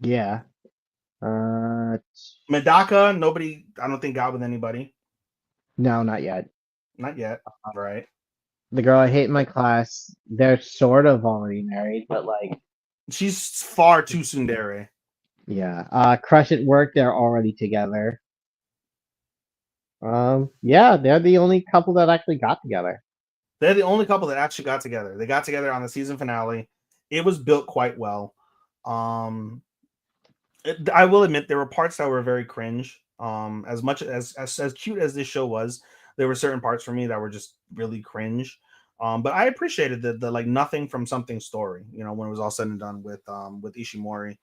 Yeah. Medaka, nobody, I don't think, got with anybody. No, not yet. Not yet. All right. The girl I hate in my class, they're sort of already married, but like she's far too tsundere. Yeah. Crush at Work, they're already together. Yeah, they're the only couple that actually got together. They're the only couple that actually got together. They got together on the season finale. It was built quite well. I will admit there were parts that were very cringe. As much as cute as this show was, there were certain parts for me that were just really cringe. But I appreciated the like nothing from something story. You know, when it was all said and done with Ishimori.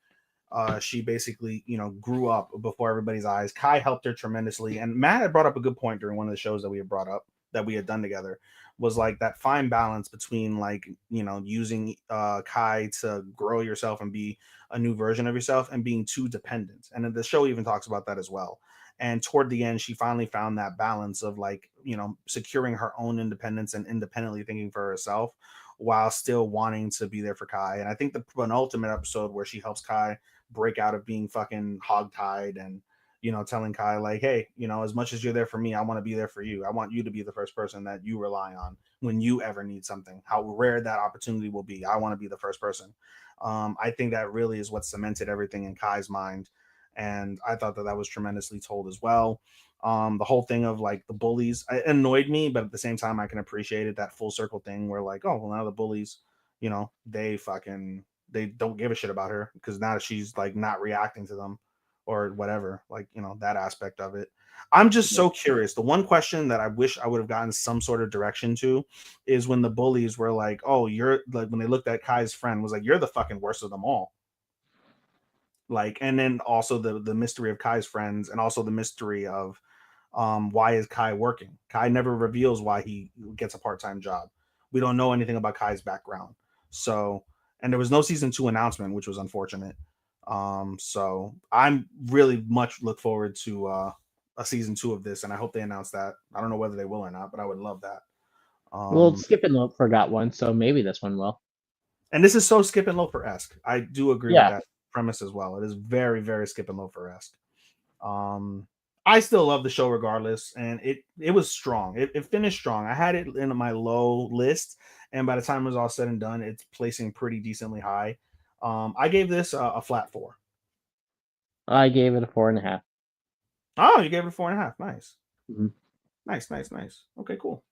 She basically, grew up before everybody's eyes. Kai helped her tremendously. And Matt had brought up a good point during one of the shows that we had brought up that we had done together, was like that fine balance between like, using Kai to grow yourself and be a new version of yourself and being too dependent. And the show even talks about that as well. And toward the end, she finally found that balance of like, securing her own independence and independently thinking for herself while still wanting to be there for Kai. And I think the penultimate episode where she helps Kai break out of being fucking hogtied and, telling Kai like, hey, as much as you're there for me, I want to be there for you. I want you to be the first person that you rely on when you ever need something. How rare that opportunity will be. I want to be the first person. I think that really is what cemented everything in Kai's mind. And I thought that was tremendously told as well. The whole thing of like the bullies, it annoyed me, but at the same time, I can appreciate it, that full circle thing where like, oh, well, now the bullies, they don't give a shit about her because now she's like not reacting to them or whatever, like, that aspect of it. I'm just so curious. The one question that I wish I would have gotten some sort of direction to is when the bullies were like, oh, you're like, when they looked at Kai's friend was like, you're the fucking worst of them all. Like, and then also the mystery of Kai's friends and also the mystery of why is Kai working? Kai never reveals why he gets a part-time job. We don't know anything about Kai's background. So, and there was no season 2 announcement, which was unfortunate. So I'm really much look forward to a season 2 of this, and I hope they announce that. I don't know whether they will or not, but I would love that. Well, Skip and Lope forgot one, so maybe this one will. And this is so Skip and Loafer-esque. I do agree with that premise as well. It is very, very Skip and Loafer-esque. I still love the show regardless, and it was strong. It finished strong. I had it in my low list, and by the time it was all said and done, it's placing pretty decently high. I gave this a flat 4. I gave it a 4.5. Oh, you gave it a 4.5. Nice. Mm-hmm. Nice. Okay, cool.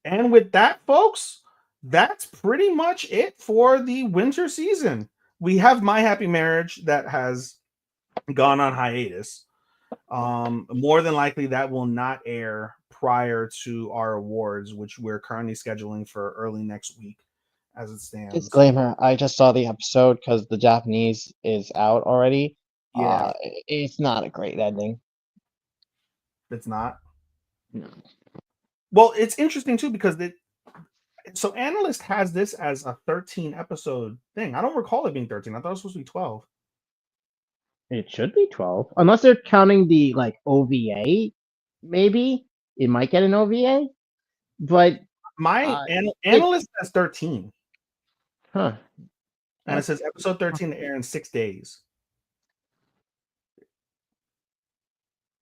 And with that, folks, that's pretty much it for the winter season. We have My Happy Marriage that has gone on hiatus. More than likely that will not air prior to our awards, which we're currently scheduling for early next week as it stands. Disclaimer: I just saw the episode because the Japanese is out already. Yeah. It's not a great ending. It's not. No. Well, it's interesting too because so Analyst has this as a 13 episode thing. I don't recall it being 13. I thought it was supposed to be 12. It should be 12, unless they're counting the like OVA. Maybe it might get an OVA, but My Analyst has 13, huh? and it says episode 13 to air in 6 days.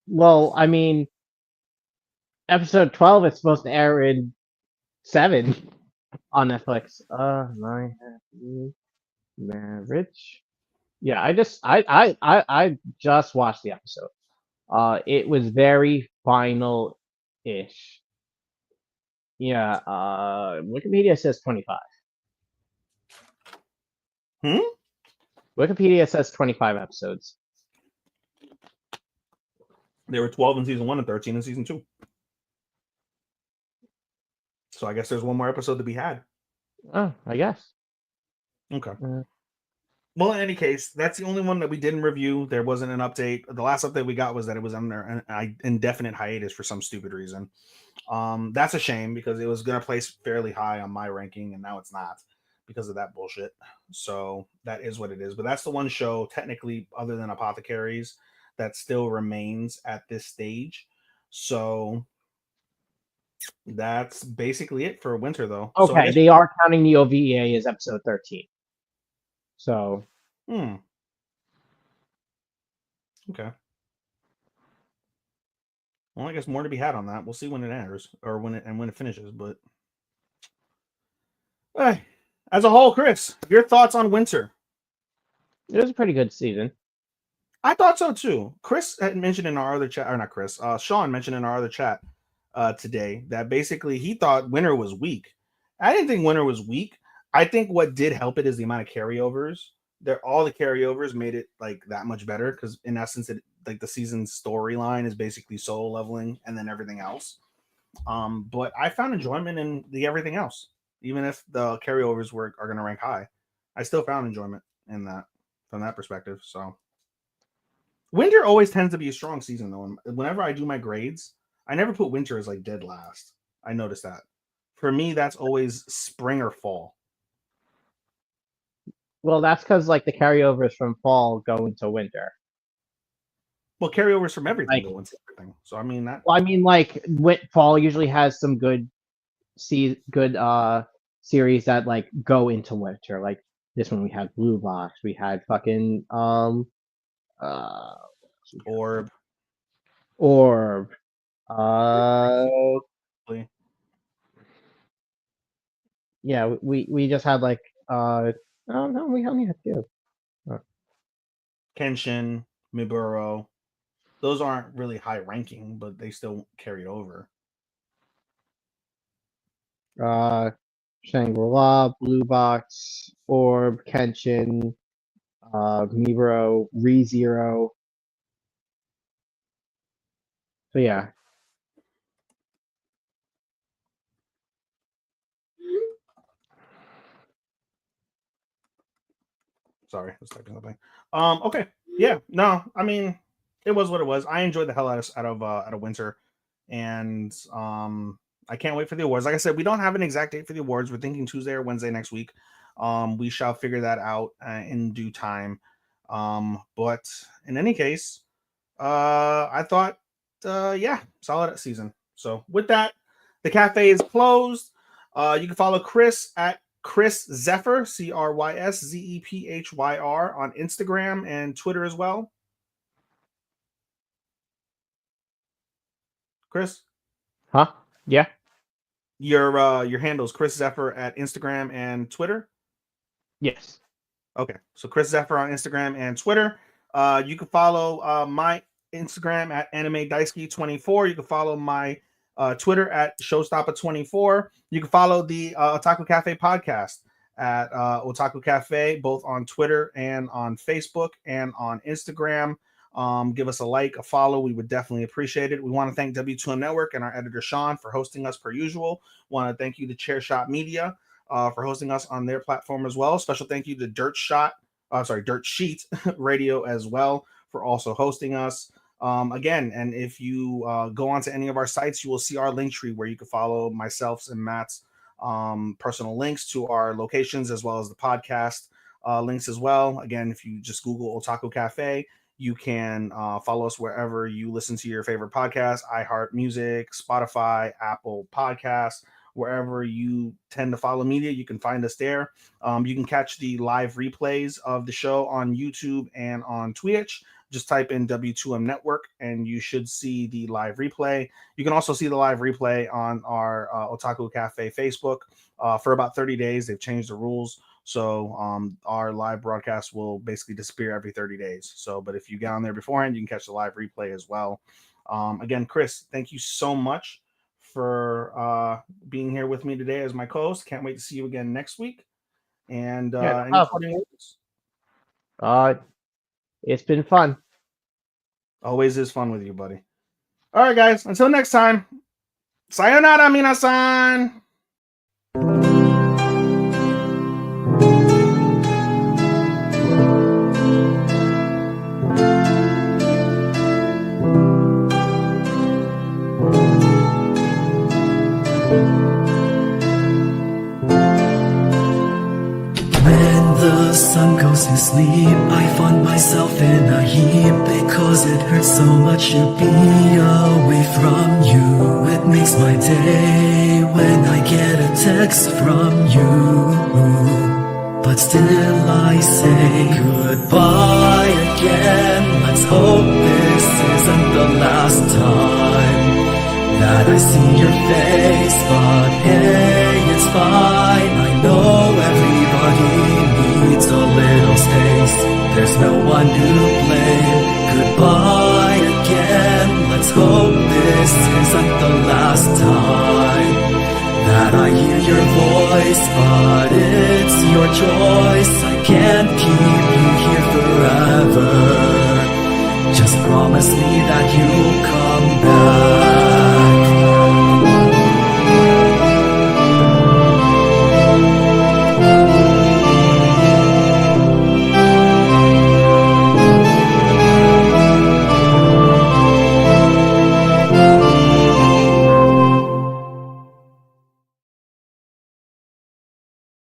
Well, I mean, episode 12 is supposed to air in 7 on Netflix. My Happy Marriage. Yeah, I just watched the episode. It was very final-ish. Yeah, Wikipedia says 25. Wikipedia says 25 episodes. There were 12 in season 1 and 13 in season 2. So I guess there's one more episode to be had. Oh, I guess. Okay. Well, in any case, that's the only one that we didn't review. There wasn't an update. The last update we got was that it was under an indefinite hiatus for some stupid reason. That's a shame because it was going to place fairly high on my ranking, and now it's not because of that bullshit. So that is what it is. But that's the one show, technically, other than Apothecaries, that still remains at this stage. So that's basically it for winter, though. Okay, so they are counting the OVA as episode 13. So. Okay. Well, I guess more to be had on that. We'll see when it airs or when it finishes. But as a whole, Chris, your thoughts on winter? It was a pretty good season. I thought so too. Chris had mentioned in our other chat, or not Chris, Sean mentioned in our other chat today that basically he thought winter was weak. I didn't think winter was weak. I think what did help it is the amount of carryovers. All the carryovers made it like that much better because in essence, it like the season's storyline is basically solo leveling and then everything else. But I found enjoyment in the everything else, even if the carryovers are going to rank high. I still found enjoyment in that from that perspective. So winter always tends to be a strong season though. And whenever I do my grades, I never put winter as like dead last. I noticed that. For me, that's always spring or fall. Well, that's because like the carryovers from fall go into winter. Well, carryovers from everything Like, go into everything. So I mean that. Well, I mean, like fall usually has some good series that like go into winter. Like this one, we had Blue Box. We had fucking Orb. Yeah, we just had like oh no, we only had 2. Kenshin, Miburo. Those aren't really high ranking, but they still carried over. Shangri-La, Blue Box, Orb, Kenshin, Miburo, ReZero. So yeah. Sorry, I was typing something. Okay. Yeah. No, I mean, it was what it was. I enjoyed the hell out of winter, and I can't wait for the awards. Like I said, we don't have an exact date for the awards. We're thinking Tuesday or Wednesday next week. We shall figure that out in due time. But in any case, I thought, yeah, solid season. So with that, the cafe is closed. You can follow Chris at Chris Zephyr, CrysZephyr on Instagram and Twitter as well. Chris? Huh? Yeah. Your handle is Chris Zephyr at Instagram and Twitter? Yes. Okay. So Chris Zephyr on Instagram and Twitter. You can follow my Instagram at Anime Daisuke 24. You can follow my Twitter at Showstopper24. You can follow the Otaku Cafe podcast at Otaku Cafe, both on Twitter and on Facebook and on Instagram. Give us a like, a follow. We would definitely appreciate it. We want to thank W2M Network and our editor Sean for hosting us per usual. Want to thank you to Chairshot Media for hosting us on their platform as well. Special thank you to Dirt Sheet Radio as well for also hosting us. Again, and if you go onto any of our sites, you will see our link tree where you can follow myself and Matt's personal links to our locations as well as the podcast links as well. Again, if you just Google Otalku Cafe, you can follow us wherever you listen to your favorite podcast, iHeart Music, Spotify, Apple Podcasts, wherever you tend to follow media, you can find us there. You can catch the live replays of the show on YouTube and on Twitch. Just type in W2M Network and you should see the live replay. You can also see the live replay on our Otaku Cafe Facebook for about 30 days. They've changed the rules. So our live broadcast will basically disappear every 30 days. So, but if you get on there beforehand, you can catch the live replay as well. Again, Chris, thank you so much for being here with me today as my co-host. Can't wait to see you again next week. And any parting words? It's been fun. Always is fun with you, buddy. All right, guys. Until next time. Sayonara, minasan. The sun goes to sleep, I find myself in a heap because it hurts so much to be away from you. It makes my day when I get a text from you, but still I say goodbye again. Let's hope this isn't the last time that I see your face, but hey, it's fine. I know everybody needs a little space. There's no one to blame. Goodbye again. Let's hope this isn't the last time that I hear your voice, but it's your choice. I can't keep you here forever. Just promise me that you'll come back.